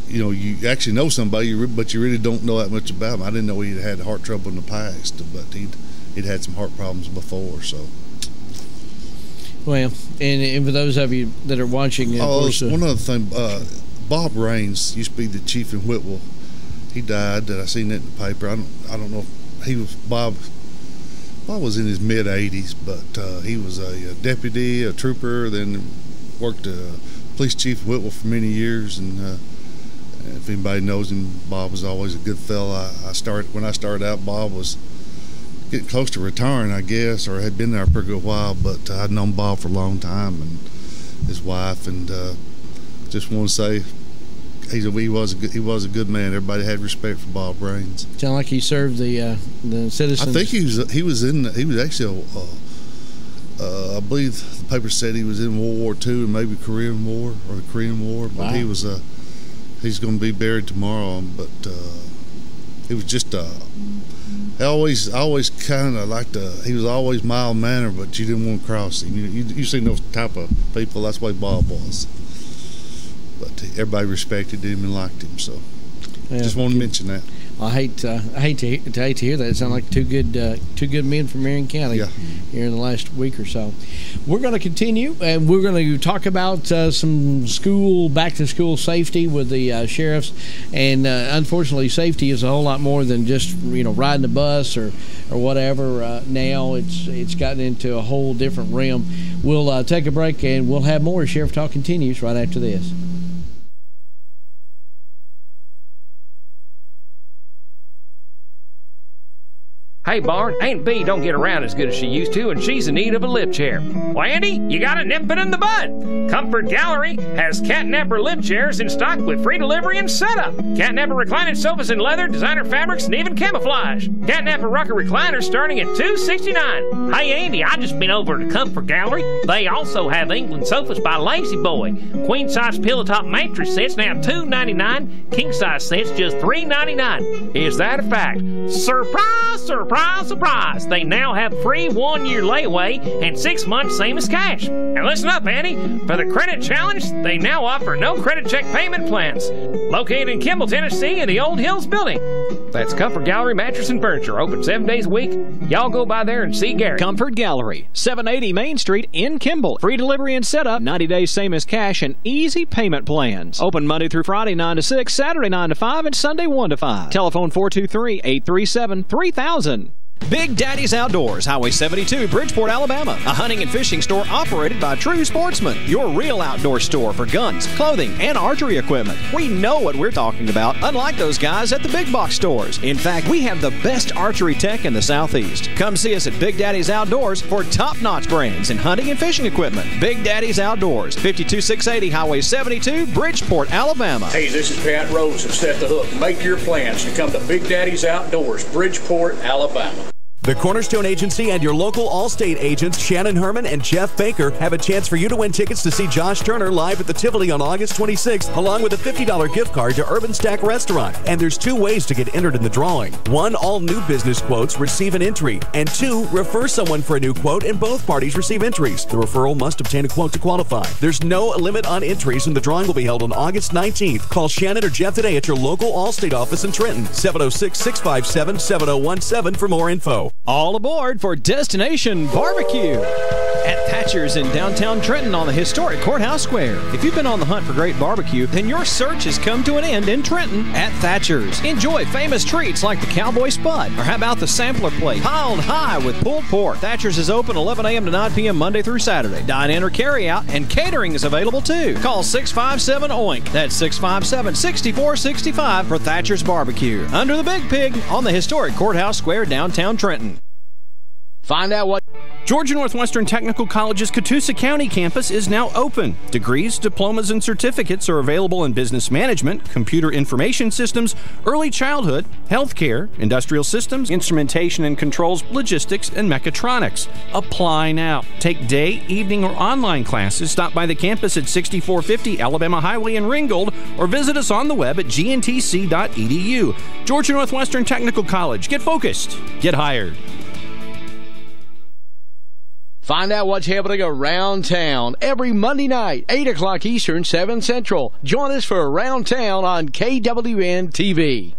you actually know somebody, but you really don't know that much about him. I didn't know he'd had heart trouble in the past, but he'd had some heart problems before. So, well, and for those of you that are watching, one other thing, Bob Raines used to be the chief in Whitwell. He died. I seen it in the paper. I don't know if he was Bob. Bob was in his mid-80s, but he was a deputy, a trooper, then worked police chief in Whitwell for many years. And if anybody knows him, Bob was always a good fella. When I started out, Bob was getting close to retiring, I guess, or had been there a pretty good while. But I'd known Bob for a long time, and his wife, and just want to say he was a good man. Everybody had respect for Bob Raines. Sound like he served the citizens. I think he was actually I believe the paper said he was in World War II and maybe Korean War or the Korean War, but wow. He's going to be buried tomorrow. But it was just I always kind of liked he was always mild-mannered, but you didn't want to cross him. You seen those type of people, that's the way Bob was. But everybody respected him and liked him, so just want to mention that. I hate to hear that. It sounds like two good men from Marion County here in the last week or so. We're going to continue, and we're going to talk about some back to school safety with the sheriffs. And unfortunately, safety is a whole lot more than just riding a bus or whatever. Now it's gotten into a whole different realm. We'll take a break, and we'll have more. Sheriff Talk continues right after this. Hey, Barn, Aunt Bee don't get around as good as she used to, and she's in need of a lift chair. Well, Andy, you gotta nip it in the bud. Comfort Gallery has catnapper lift chairs in stock with free delivery and setup. Catnapper reclining sofas in leather, designer fabrics, and even camouflage. Catnapper rocker recliners starting at $269. Hey, Andy, I just been over to Comfort Gallery. They also have England sofas by Lazy Boy. Queen-size pillow top mattress sets now $299. King-size sets just $399. Is that a fact? Surprise, surprise! Surprise! They now have free 1-year layaway and 6 months same as cash. And listen up, Andy. For the credit challenge, they now offer no credit check payment plans. Located in Kimball, Tennessee in the Old Hills building. That's Comfort Gallery Mattress and Furniture, open 7 days a week. Y'all go by there and see Gary. Comfort Gallery, 780 Main Street in Kimball. Free delivery and setup, 90 days same as cash, and easy payment plans. Open Monday through Friday 9 to 6, Saturday 9 to 5, and Sunday 1 to 5. Telephone 423-837-3000. Big Daddy's Outdoors, Highway 72, Bridgeport, Alabama. A hunting and fishing store operated by true sportsmen. Your real outdoor store for guns, clothing, and archery equipment. We know what we're talking about, unlike those guys at the big box stores. In fact, we have the best archery tech in the Southeast. Come see us at Big Daddy's Outdoors for top-notch brands in hunting and fishing equipment. Big Daddy's Outdoors, 52680 Highway 72, Bridgeport, Alabama. Hey, this is Pat Rose of Set the Hook. Make your plans to come to Big Daddy's Outdoors, Bridgeport, Alabama. The Cornerstone Agency and your local Allstate agents, Shannon Herman and Jeff Baker, have a chance for you to win tickets to see Josh Turner live at the Tivoli on August 26th, along with a $50 gift card to Urban Stack Restaurant. And there's 2 ways to get entered in the drawing. 1, all new business quotes receive an entry. And 2, refer someone for a new quote and both parties receive entries. The referral must obtain a quote to qualify. There's no limit on entries, and the drawing will be held on August 19th. Call Shannon or Jeff today at your local Allstate office in Trenton, 706-657-7017 for more info. All aboard for Destination Barbecue at Thatcher's in downtown Trenton on the historic Courthouse Square. If you've been on the hunt for great barbecue, then your search has come to an end in Trenton at Thatcher's. Enjoy famous treats like the Cowboy Spud, or how about the Sampler Plate, piled high with pulled pork. Thatcher's is open 11 a.m. to 9 p.m. Monday through Saturday. Dine in or carry out, and catering is available too. Call 657-OINK. That's 657-6465 for Thatcher's Barbecue. Under the Big Pig on the historic Courthouse Square, downtown Trenton. Find out what Georgia Northwestern Technical College's Catoosa County campus is now open. Degrees, diplomas, and certificates are available in business management, computer information systems, early childhood, healthcare, industrial systems, instrumentation and controls, logistics, and mechatronics. Apply now. Take day, evening, or online classes. Stop by the campus at 6450 Alabama Highway in Ringgold, or visit us on the web at gntc.edu. Georgia Northwestern Technical College. Get focused. Get hired. Find out what's happening around town every Monday night, 8 o'clock Eastern, 7 Central. Join us for Around Town on KWN TV.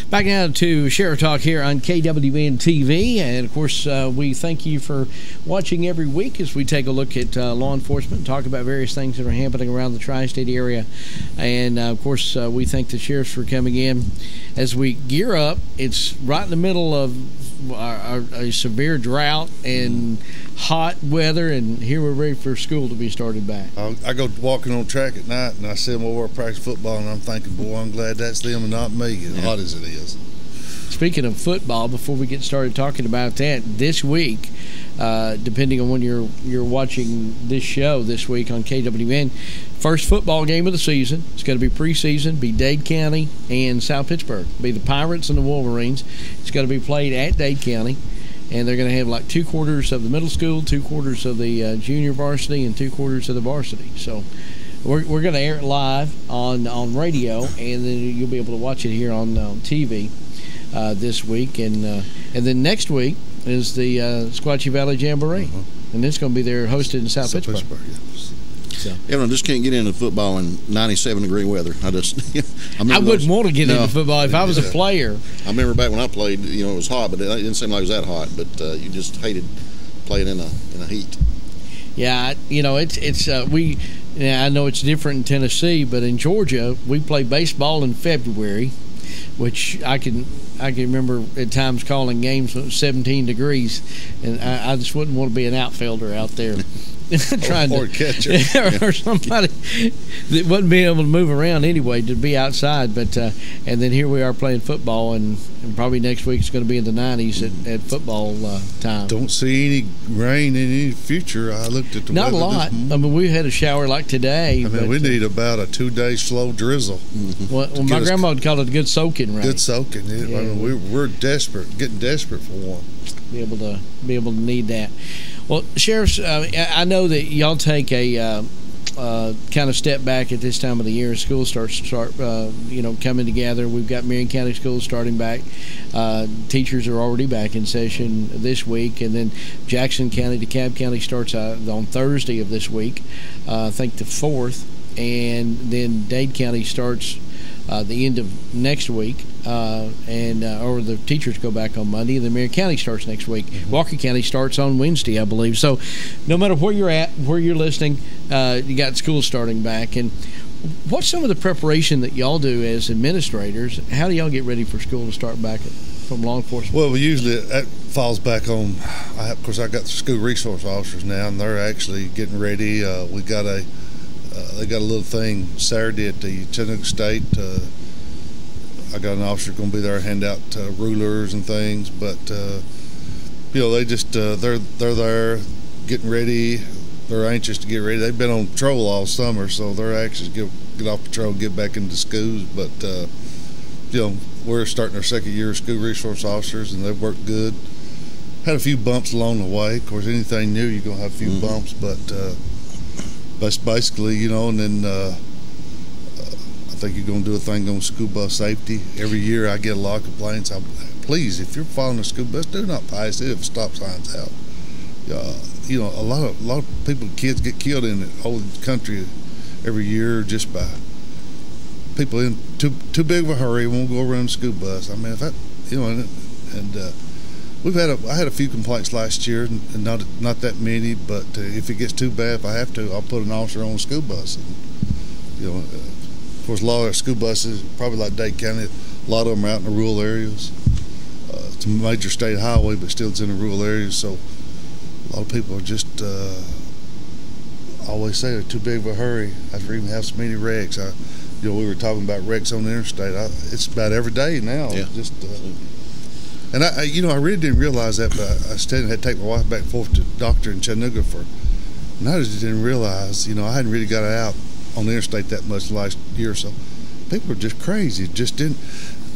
Back now to Sheriff Talk here on KWN TV. And, of course, we thank you for watching every week as we take a look at law enforcement and talk about various things that are happening around the tri-state area. And, of course, we thank the sheriffs for coming in. As we gear up, it's right in the middle of a severe drought and hot weather, and here we're ready for school to be started back. I go walking on track at night, and I see them over practice football, and I'm thinking, boy, I'm glad that's them and not me, as hot as it is. Speaking of football, before we get started talking about that, this week, depending on when you're watching this show this week on KWN, first football game of the season. It's going to be preseason, be Dade County and South Pittsburgh. Be the Pirates and the Wolverines. It's going to be played at Dade County, and they're going to have like 2 quarters of the middle school, 2 quarters of the junior varsity, and 2 quarters of the varsity. So we're going to air it live on radio, and then you'll be able to watch it here on TV this week, and then next week is the Sequatchie Valley Jamboree, and it's going to be there hosted in South Pittsburgh. So. I just can't get into football in 97-degree weather. I wouldn't want to get into football if I was a player. I remember back when I played, it was hot, but it didn't seem like it was that hot. But you just hated playing in a heat. Yeah, it's we. Yeah, I know it's different in Tennessee, but in Georgia we play baseball in February, which I can remember at times calling games when it was 17 degrees, and I just wouldn't want to be an outfielder out there. Trying or catcher or somebody that wasn't being able to move around anyway to be outside, but and then here we are playing football, and probably next week it's going to be in the 90s at football time. Don't see any rain in any future. I looked at the not weather a lot. I mean, we had a shower like today. I mean, we need about a 2-day slow drizzle. Well, my grandma would call it a good soaking rain. Good soaking. Yeah. I mean, we're desperate, getting desperate for one. Be able to need that. Well, sheriffs, I know that y'all take a kind of step back at this time of the year. Schools start coming together. We've got Marion County schools starting back. Teachers are already back in session this week, and then Jackson County, DeKalb County starts on Thursday of this week, I think the 4th, and then Dade County starts the end of next week, or the teachers go back on Monday, and then Marion County starts next week. Walker County starts on Wednesday, I believe. So no matter where you're at, where you're listening, you got school starting back. And what's some of the preparation that y'all do as administrators? How do y'all get ready for school to start back from law enforcement? Well, usually that falls back on, of course, I got the school resource officers now, and they're actually getting ready. We got they got a little thing Saturday at the Chattanooga State. I got an officer going to be there, hand out rulers and things. But they just they're there getting ready. They're anxious to get ready. They've been on patrol all summer, so they're anxious to get off patrol, get back into schools. But we're starting our second year of school resource officers, and they've worked good. Had a few bumps along the way. Of course, anything new, you're going to have a few bumps, but. That's basically, and then I think you're going to do a thing on school bus safety. Every year I get a lot of complaints. Please, if you're following a school bus, do not pass it if stop signs out. A lot of people, kids get killed in the whole country every year just by people in too big of a hurry, won't go around the school bus. I mean, if that, I had a few complaints last year, and not that many. But if it gets too bad, if I have to, I'll put an officer on a school bus. And, of course, a lot of our school buses, probably like Dade County, a lot of them are out in the rural areas. It's a major state highway, but still it's in the rural areas. So a lot of people are just always say they're too big of a hurry after even have so many wrecks. We were talking about wrecks on the interstate. It's about every day now. Yeah. And I really didn't realize that, but I had to take my wife back and forth to the doctor in Chattanooga and I just didn't realize, I hadn't really got out on the interstate that much the last year or so. People are just crazy.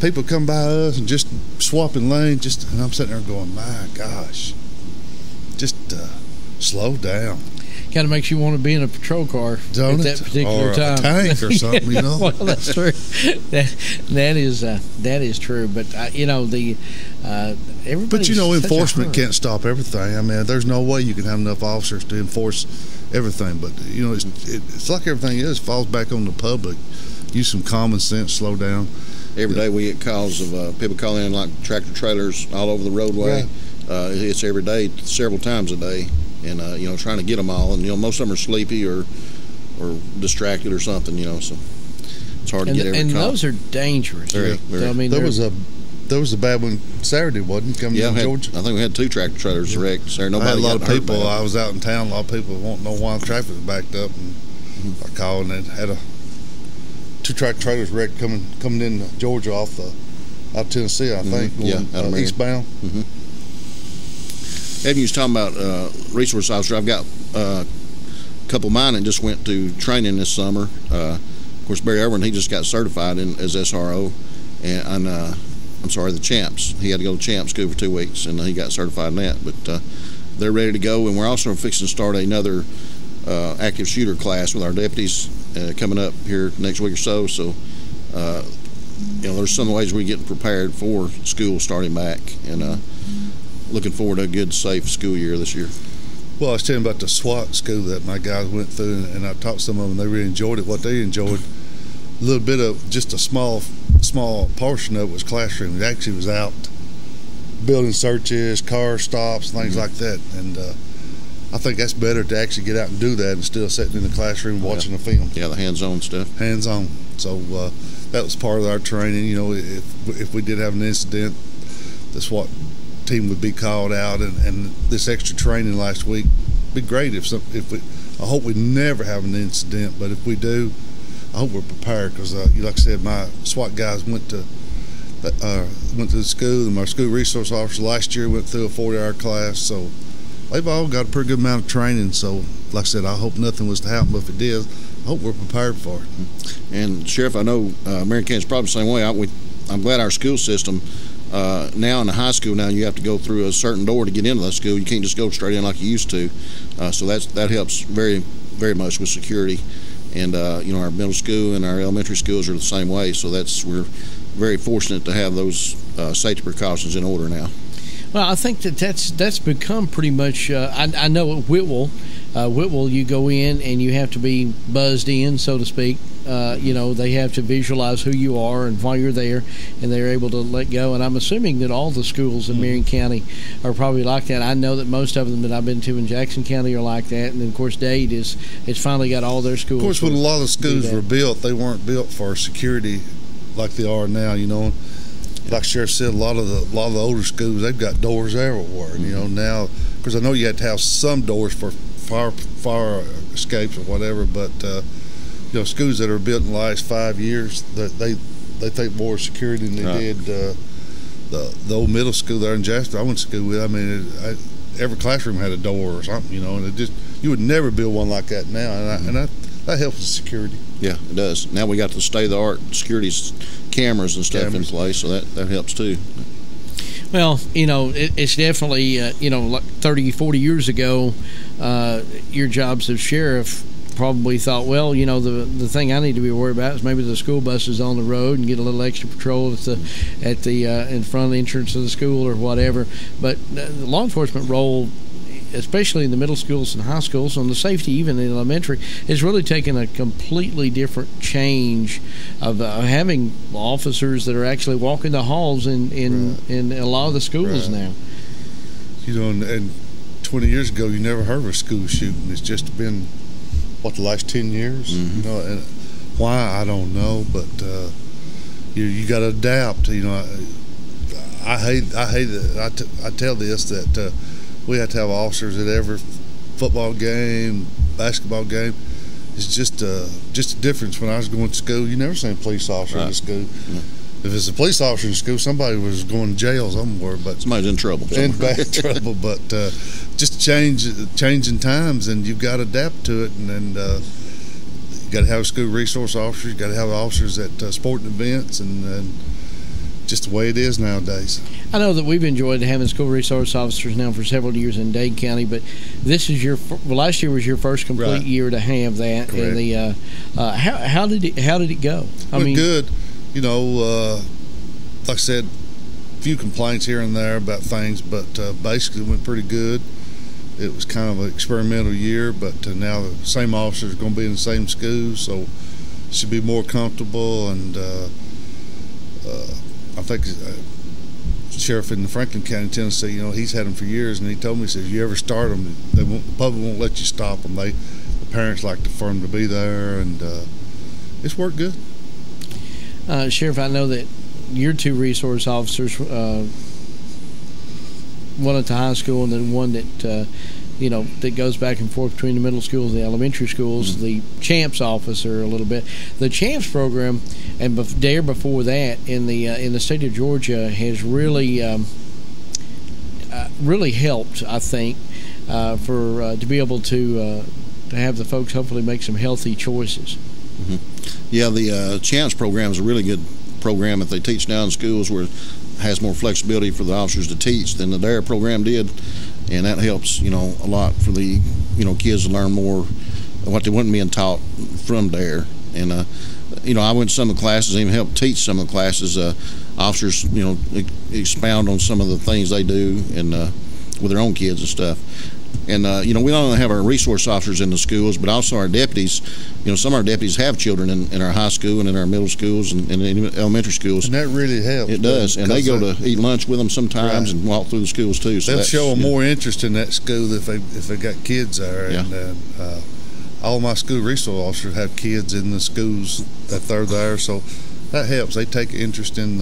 People come by us and just swapping lanes, and I'm sitting there going, my gosh, just slow down. Kind of makes you want to be in a patrol car at that particular time, or a tank or something. Well, that's true. That is true. But everybody. But enforcement can't stop everything. I mean, there's no way you can have enough officers to enforce everything. But it's like everything else falls back on the public. Use some common sense. Slow down. Every day we get calls of people calling in like tractor trailers all over the roadway. Yeah. It's every day, several times a day. And trying to get them all, and most of them are sleepy or distracted or something, so it's hard to get every and call. Those are dangerous. Very. I mean, there was a bad one Saturday, wasn't it? Coming in Georgia. I think we had 2 tractor trailers wrecked. So nobody I had a lot of people. Bad. I was out in town. A lot of people won't know why the traffic was backed up, and I called and had 2 tractor trailers wrecked coming in Georgia out of Tennessee, I think, going eastbound. Evan, you was talking about resource officer. I've got a couple of mine that just went to training this summer. Of course, Barry Irwin, he just got certified as SRO, and the Champs. He had to go to Champs school for 2 weeks, and he got certified in that. But they're ready to go, and we're also fixing to start another active shooter class with our deputies coming up here next week or so. So, there's some ways we're getting prepared for school starting back, and looking forward to a good, safe school year this year. Well, I was telling you about the SWAT school that my guys went through, and I taught some of them. They really enjoyed it. What they enjoyed, a little bit of just a small portion of it was classroom. It actually was out building searches, car stops, things like that. And I think that's better to actually get out and do that instead of sitting in the classroom watching a film. Yeah, the hands-on stuff. Hands-on. So that was part of our training. If we did have an incident, the SWAT team would be called out, and this extra training last week would be great I hope we never have an incident, but if we do, I hope we're prepared, because like I said, my SWAT guys went to the school, and my school resource officer last year went through a 40-hour class, so they've all got a pretty good amount of training. So like I said, I hope nothing was to happen, but if it did, I hope we're prepared for it. And Sheriff, I know Marion County's probably the same way. I'm glad our school system, now in the high school, now you have to go through a certain door to get into the school. You can't just go straight in like you used to. So that helps very, very much with security. And our middle school and our elementary schools are the same way. So we're very fortunate to have those safety precautions in order now. Well, I think that's become pretty much. I know at Whitwell, you go in and you have to be buzzed in, so to speak. They have to visualize who you are and why you're there, and they're able to let go. And I'm assuming that all the schools in Marion County are probably like that. I know that most of them that I've been to in Jackson County are like that. And then, of course, Dade it's finally got all their schools. Of course, when a lot of schools were built, they weren't built for security like they are now. Like Sheriff said, a lot of the older schools, they've got doors everywhere. Now, because I know you have to have some doors for fire escapes or whatever, but schools that are built in the last 5 years, they take more security than they did the old middle school there in Jasper I went to school with. I mean, every classroom had a door or something, and you would never build one like that now, and that helps with security. Yeah, it does. Now we got the state-of-the-art security cameras and stuff in place, so that helps too. Well, it's definitely, like 30, 40 years ago, your jobs as sheriff probably thought, well, the thing I need to be worried about is maybe the school bus is on the road and get a little extra patrol at the in front of the entrance of the school or whatever. But the law enforcement role, especially in the middle schools and high schools, on the safety even in elementary, has really taken a completely different change of having officers that are actually walking the halls in a lot of the schools now. And 20 years ago, you never heard of a school shooting. It's just been, the last 10 years? And why, I don't know, but you got to adapt. I hate it. I tell this that we have to have officers at every football game, basketball game. It's just a difference. When I was going to school, you never seen a police officer in school. Yeah. If it's a police officer in school, somebody was going to jail somewhere. But somebody's in trouble. In bad trouble. But just changing times, and you've got to adapt to it. And you got to have school resource officers. You got to have officers at sporting events, and just the way it is nowadays. I know that we've enjoyed having school resource officers now for several years in Dade County, but this is last year was your first complete year to have that. Correct. And the how did it go? Good. Like I said, a few complaints here and there about things, but basically it went pretty good. It was kind of an experimental year, but now the same officers are going to be in the same school, so it should be more comfortable. And I think sheriff in Franklin County, Tennessee, he's had them for years, and he told me, he says, you ever start them, the public won't let you stop them. The parents like for them to be there, and it's worked good. Sheriff, I know that your two resource officers, one at the high school and then one that that goes back and forth between the middle schools and the elementary schools, the CHAMPS officer a little bit. The CHAMPS program, and before that, in the state of Georgia, has really helped, I think, to be able to have the folks hopefully make some healthy choices. Mm-hmm. Yeah, the CHAMPS program is a really good program that they teach down in schools, where it has more flexibility for the officers to teach than the DARE program did, and that helps a lot for the kids to learn more what they weren't being taught from there. And I went to some of the classes, even helped teach some of the classes. Officers, expound on some of the things they do and with their own kids and stuff. And, we not only have our resource officers in the schools, but also our deputies. Some of our deputies have children in our high school and in our middle schools and in elementary schools. And that really helps. It does. And they go to eat lunch with them sometimes and walk through the schools, too. So they'll show them more interest in that school if they got kids there. Yeah. And all my school resource officers have kids in the schools that they're there. So that helps. They take interest in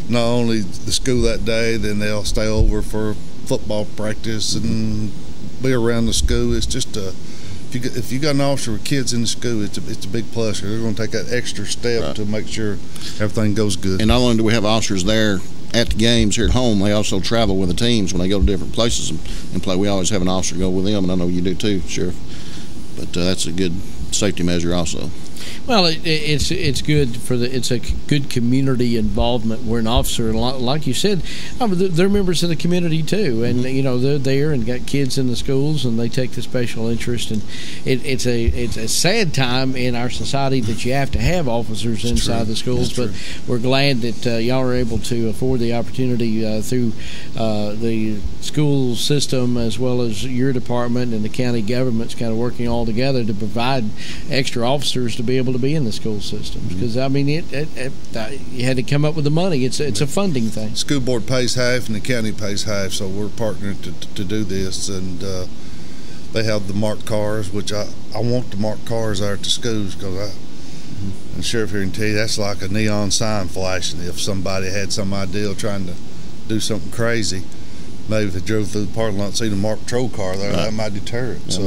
not only the school that day, then they'll stay over for football practice and be around the school. It's just if you got an officer with kids in the school, it's a big plus. They're going to take that extra step to make sure everything goes good. And not only do we have officers there at the games here at home, they also travel with the teams when they go to different places and play. We always have an officer go with them, and I know you do too, Sheriff. But that's a good safety measure also. Well, it's good it's a good community involvement where an officer, like you said, they're members of the community too, and they're there and got kids in the schools, and they take the special interest. And it's a sad time in our society that you have to have officers inside the schools, but we're glad that y'all are able to afford the opportunity through the school system as well as your department and the county government's kind of working all together to provide extra officers to be able to be in the school systems, because you had to come up with the money. It's a funding thing. School board pays half and the county pays half, so we're partnering to do this. And they have the marked cars, which I want the marked cars there at the schools, because and Sheriff here can tell you that's like a neon sign flashing. If somebody had some idea trying to do something crazy, maybe if they drove through the parking lot and seen a marked patrol car there, that might deter it. So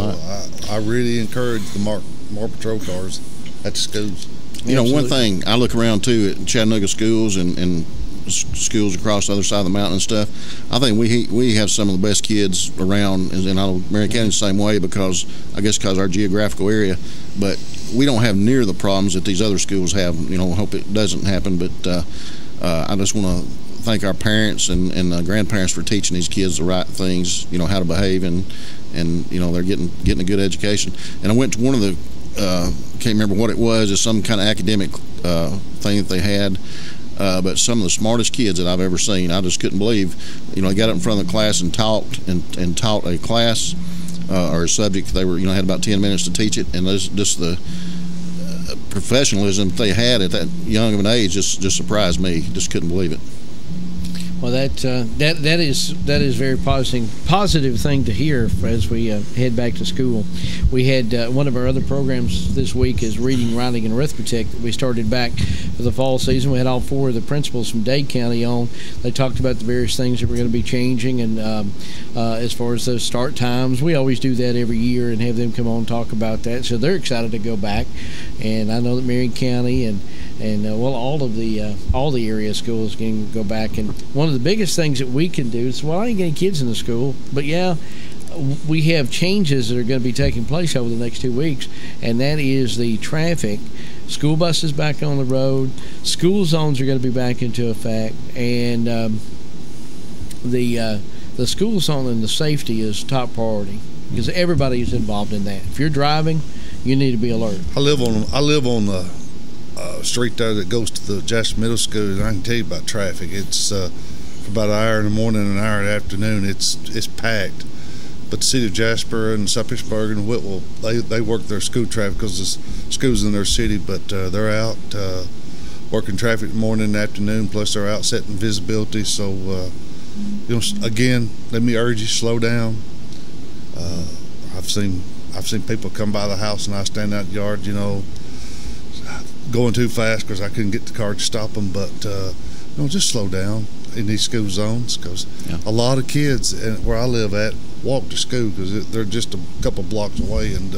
I really encourage the marked patrol cars at the schools. One thing I look around too at Chattanooga schools and schools across the other side of the mountain and stuff, I think we have some of the best kids around, and I know Marion County's the same way because our geographical area, but we don't have near the problems that these other schools have. I hope it doesn't happen, but I just want to thank our parents and grandparents for teaching these kids the right things, how to behave, and they're getting a good education. And I went to one of the can't remember what it was. It's some kind of academic thing that they had. But some of the smartest kids that I've ever seen, I just couldn't believe. They got up in front of the class and taught a class or a subject. They were, had about 10 minutes to teach it, and just the professionalism they had at that young of an age just surprised me. Just couldn't believe it. Well, that is very positive thing to hear as we head back to school. We had one of our other programs this week is reading, writing, and arithmetic that we started back for the fall season. We had all four of the principals from Dade County on. They talked about the various things that were going to be changing, and as far as those start times, we always do that every year and have them come on and talk about that. So they're excited to go back, and I know that Marion County and all the area schools can go back. And one of the biggest things that we can do is, I ain't getting kids in the school, but we have changes that are going to be taking place over the next 2 weeks, and that is the traffic. School buses back on the road, school zones are going to be back into effect, and the school zone and the safety is top priority because everybody is involved in that. If you're driving, you need to be alert. I live on the street there that goes to the Jasper Middle School, and I can tell you about traffic. It's for about an hour in the morning and an hour in the afternoon. It's packed. But the city of Jasper and South Pittsburgh and Whitwell, they work their school traffic because the school's in their city, but they're out working traffic in the morning and afternoon, plus they're out setting visibility. So, again, let me urge you, slow down. I've seen people come by the house and I stand out in the yard, going too fast because I couldn't get the car to stop them. But just slow down in these school zones, because a lot of kids where I live at walk to school because they're just a couple blocks away. And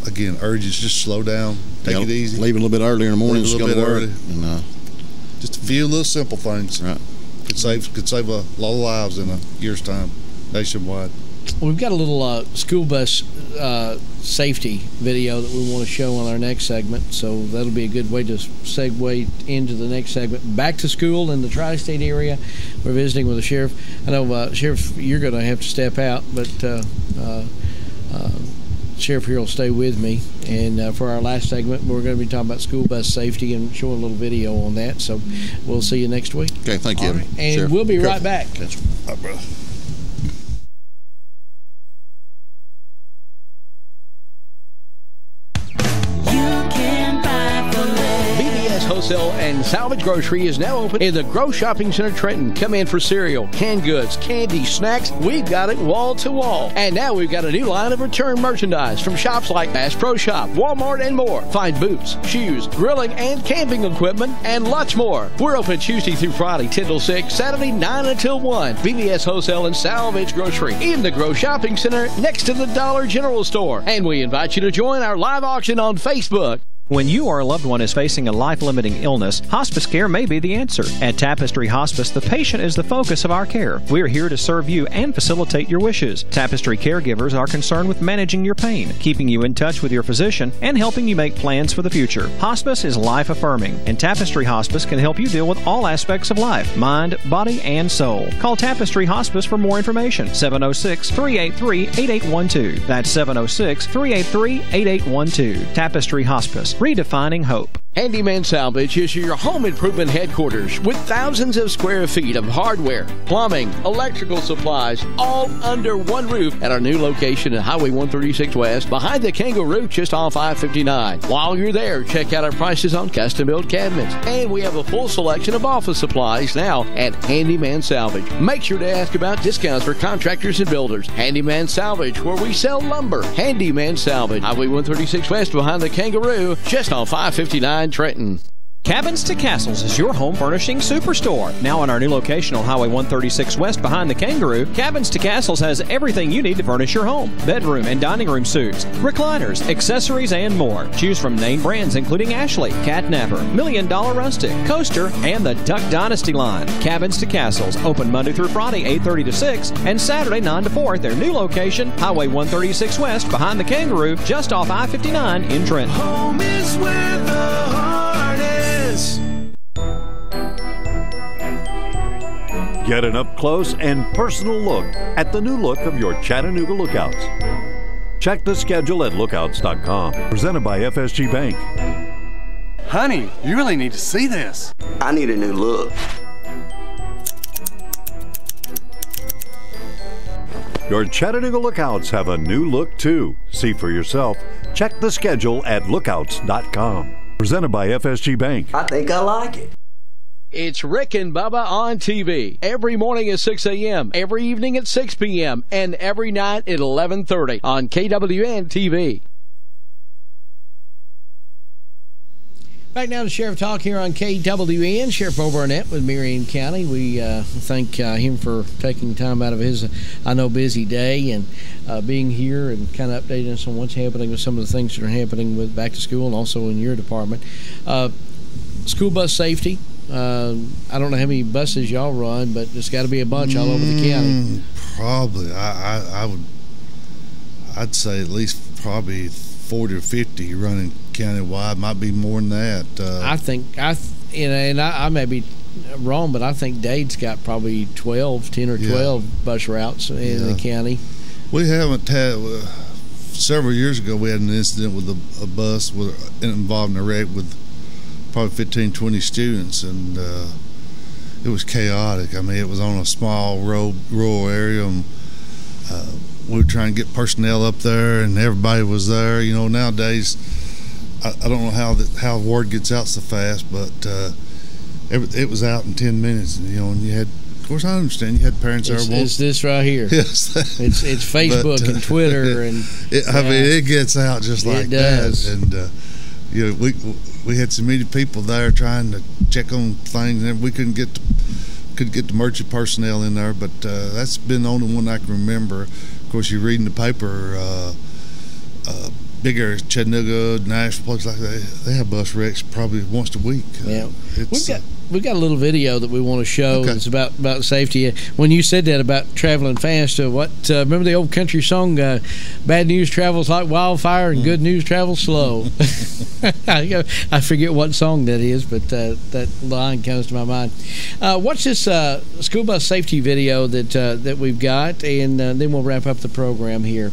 again, urge you, just slow down, take it easy, leave a little bit earlier in the morning, a little bit early, and just a few little simple things could save a lot of lives in a year's time nationwide. We've got a little school bus safety video that we want to show on our next segment, so that'll be a good way to segue into the next segment. Back to school in the tri-state area. We're visiting with the sheriff. I know, Sheriff, you're going to have to step out, but Sheriff here will stay with me. And for our last segment, we're going to be talking about school bus safety and showing a little video on that. So we'll see you next week. Okay, thank you. Right. And Sheriff, we'll be right back. That's right, brother. Wholesale and Salvage Grocery is now open in the Grow Shopping Center, Trenton. Come in for cereal, canned goods, candy, snacks. We've got it wall to wall. And now we've got a new line of return merchandise from shops like Bass Pro Shop, Walmart, and more. Find boots, shoes, grilling, and camping equipment, and lots more. We're open Tuesday through Friday, 10 till 6, Saturday, 9 until 1. BBS Wholesale and Salvage Grocery in the Grow Shopping Center next to the Dollar General Store. And we invite you to join our live auction on Facebook. When you or a loved one is facing a life-limiting illness, hospice care may be the answer. At Tapestry Hospice, the patient is the focus of our care. We are here to serve you and facilitate your wishes. Tapestry caregivers are concerned with managing your pain, keeping you in touch with your physician, and helping you make plans for the future. Hospice is life-affirming, and Tapestry Hospice can help you deal with all aspects of life, mind, body, and soul. Call Tapestry Hospice for more information. 706-383-8812. That's 706-383-8812. Tapestry Hospice. Redefining hope. Handyman Salvage is your home improvement headquarters with thousands of square feet of hardware, plumbing, electrical supplies, all under one roof at our new location at Highway 136 West, behind the Kangaroo, just off I-59. While you're there, check out our prices on custom-built cabinets. And we have a full selection of office supplies now at Handyman Salvage. Make sure to ask about discounts for contractors and builders. Handyman Salvage, where we sell lumber. Handyman Salvage, Highway 136 West, behind the Kangaroo, just off I-59. Trenton. Cabins to Castles is your home furnishing superstore. Now in our new location on Highway 136 West behind the Kangaroo, Cabins to Castles has everything you need to furnish your home. Bedroom and dining room suites, recliners, accessories, and more. Choose from name brands including Ashley, Catnapper, $1 Million Rustic, Coaster, and the Duck Dynasty line. Cabins to Castles, open Monday through Friday, 8:30 to 6, and Saturday, 9 to 4 at their new location, Highway 136 West behind the Kangaroo, just off I-59 in Trenton. Home is where the heart is. Get an up-close and personal look at the new look of your Chattanooga Lookouts. Check the schedule at lookouts.com. Presented by FSG Bank. Honey, you really need to see this. I need a new look. Your Chattanooga Lookouts have a new look, too. See for yourself. Check the schedule at lookouts.com. Presented by FSG Bank. I think I like it. It's Rick and Bubba on TV. Every morning at 6 a.m., every evening at 6 p.m., and every night at 11:30 on KWN TV. Back now to Sheriff Talk here on KWN. Sheriff Bo Burnett with Marion County. We thank him for taking time out of his, I know, busy day and being here and kind of updating us on what's happening with some of the things that are happening with back to school and also in your department. School bus safety. I don't know how many buses y'all run, but there's got to be a bunch all over the county. Probably. I'd say at least probably 40 or 50 running countywide. Might be more than that. I think I may be wrong, but I think Dade's got probably 10 or 12 bus routes in the county. We haven't had. Several years ago, we had an incident with a bus involving a wreck with probably 15, 20 students, and it was chaotic. I mean, it was on a small rural area, and we were trying to get personnel up there, and everybody was there. You know, nowadays, I don't know how word gets out so fast, but it was out in 10 minutes. And, you know, and you had, of course, I understand you had parents there. It's this right here. Yes, it's Facebook and Twitter, and I mean, it gets out just like that. And you know, we had so many people there trying to check on things, and we couldn't get the merchant personnel in there. But that's been the only one I can remember. Of course, you read in the paper, bigger Chattanooga, Nashville, places like that, they have bus wrecks probably once a week. Yeah, we've got a little video that we want to show. Okay. That's about safety. When you said that about traveling fast, remember the old country song, "Bad news travels like wildfire and good news travels slow." I forget what song that is, but that line comes to my mind. Watch this school bus safety video that we've got, and then we'll wrap up the program here.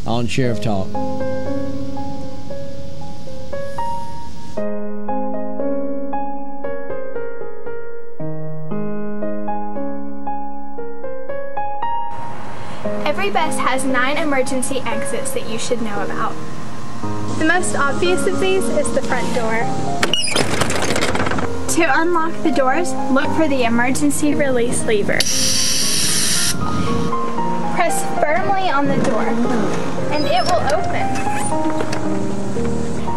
on Sheriff Talk. Every bus has 9 emergency exits that you should know about. The most obvious of these is the front door. To unlock the doors, look for the emergency release lever. Press firmly on the door, and it will open.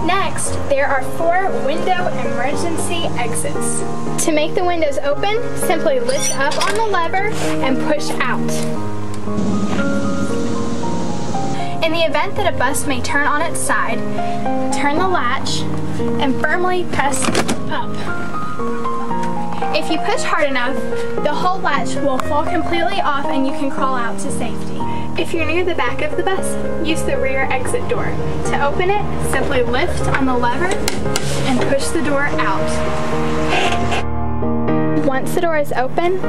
Next, there are 4 window emergency exits. To make the windows open, simply lift up on the lever and push out. In the event that a bus may turn on its side, turn the latch and firmly press up. If you push hard enough, the whole latch will fall completely off and you can crawl out to safety. If you're near the back of the bus, use the rear exit door. To open it, simply lift on the lever and push the door out. Once the door is open,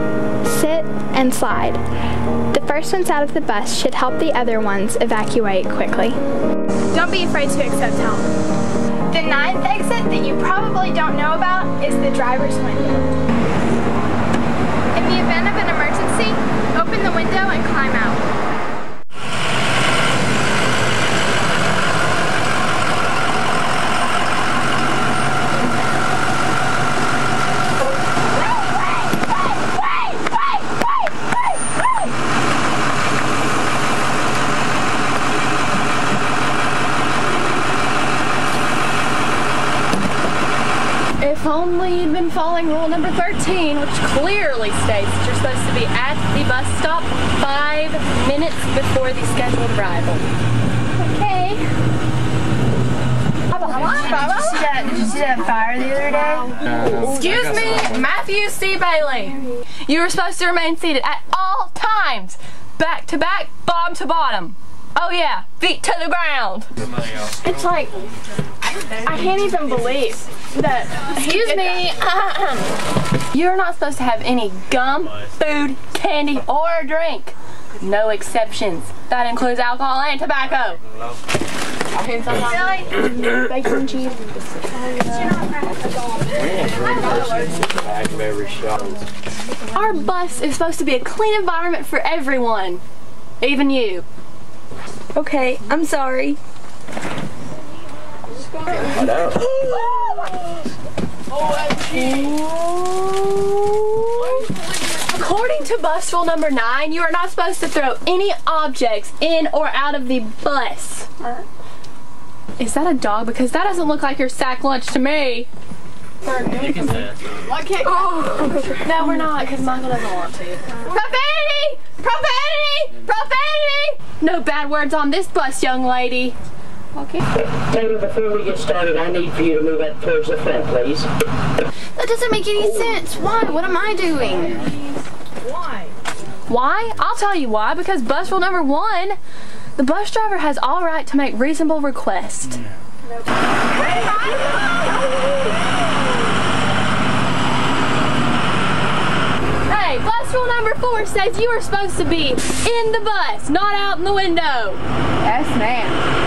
sit and slide. The first ones out of the bus should help the other ones evacuate quickly. Don't be afraid to accept help. The 9th exit that you probably don't know about is the driver's window. In the event of an emergency, open the window and climb out. If only you'd been following rule number 13, which clearly states that you're supposed to be at the bus stop 5 minutes before the scheduled arrival. Okay. Did you see that fire the other day? Excuse me, Matthew C. Bailey. You were supposed to remain seated at all times, back to back, bottom to bottom. Oh yeah, feet to the ground. It's like, I can't even believe that. Excuse me. You're not supposed to have any gum, food, candy, or drink. No exceptions. That includes alcohol and tobacco. Bacon and cheese. Our bus is supposed to be a clean environment for everyone, even you. Okay, I'm sorry. According to bus rule number 9, you are not supposed to throw any objects in or out of the bus. Is that a dog? Because that doesn't look like your sack lunch to me. You can say it. No, we're not, because Michael doesn't want to. Profanity! Profanity! Profanity! No bad words on this bus, young lady. Okay. Taylor, before we get started, I need for you to move up towards the front, please. That doesn't make any sense. Why? What am I doing? Why? Why? I'll tell you why. Because bus rule number 1, the bus driver has all right to make reasonable requests. Hey, bus rule number 4 says you are supposed to be in the bus, not out in the window. Yes, ma'am.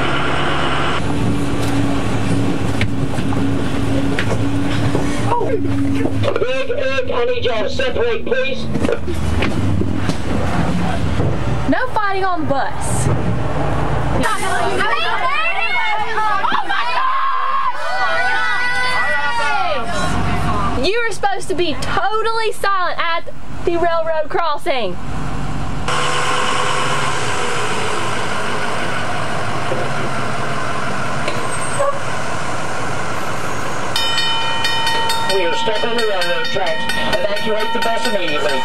Big, I need y'all to separate, please. No fighting on the bus. You are supposed to be totally silent at the railroad crossing. We are stuck on the railroad tracks. Evacuate the bus immediately.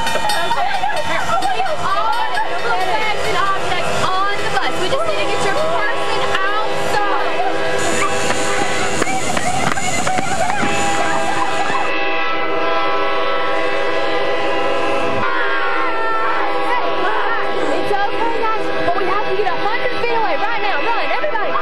Objects on the bus. We just need to get your person outside. It's okay, guys, but we have to get 100 feet away right now. Run, everybody.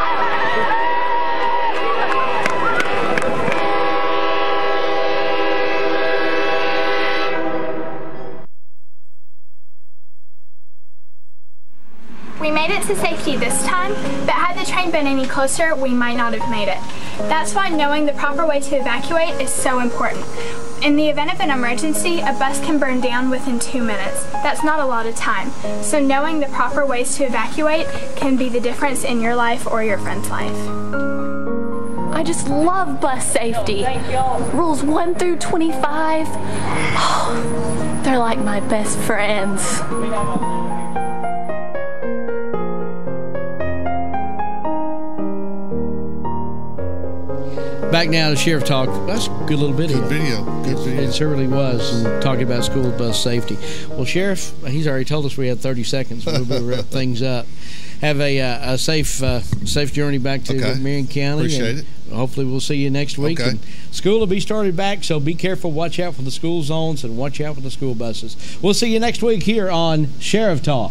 We may made it to safety this time, but had the train been any closer, we might not have made it. That's why knowing the proper way to evacuate is so important. In the event of an emergency, a bus can burn down within 2 minutes. That's not a lot of time. So knowing the proper ways to evacuate can be the difference in your life or your friend's life. I just love bus safety. Rules 1 through 25. Oh, they're like my best friends. Back now to Sheriff Talk. That's a good little video. Good video. It certainly was. And talking about school bus safety. Well, Sheriff, he's already told us we had 30 seconds. We'll wrap things up. Have a safe journey back to Marion County. Appreciate it. Hopefully we'll see you next week. Okay. And school will be started back, so be careful. Watch out for the school zones and watch out for the school buses. We'll see you next week here on Sheriff Talk.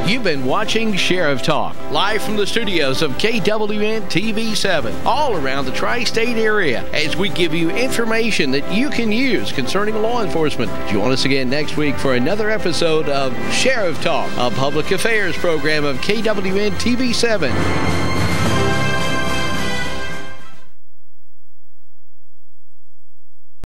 You've been watching Sheriff Talk, live from the studios of KWN TV7, all around the tri-state area, as we give you information that you can use concerning law enforcement. Join us again next week for another episode of Sheriff Talk, a public affairs program of KWN TV7.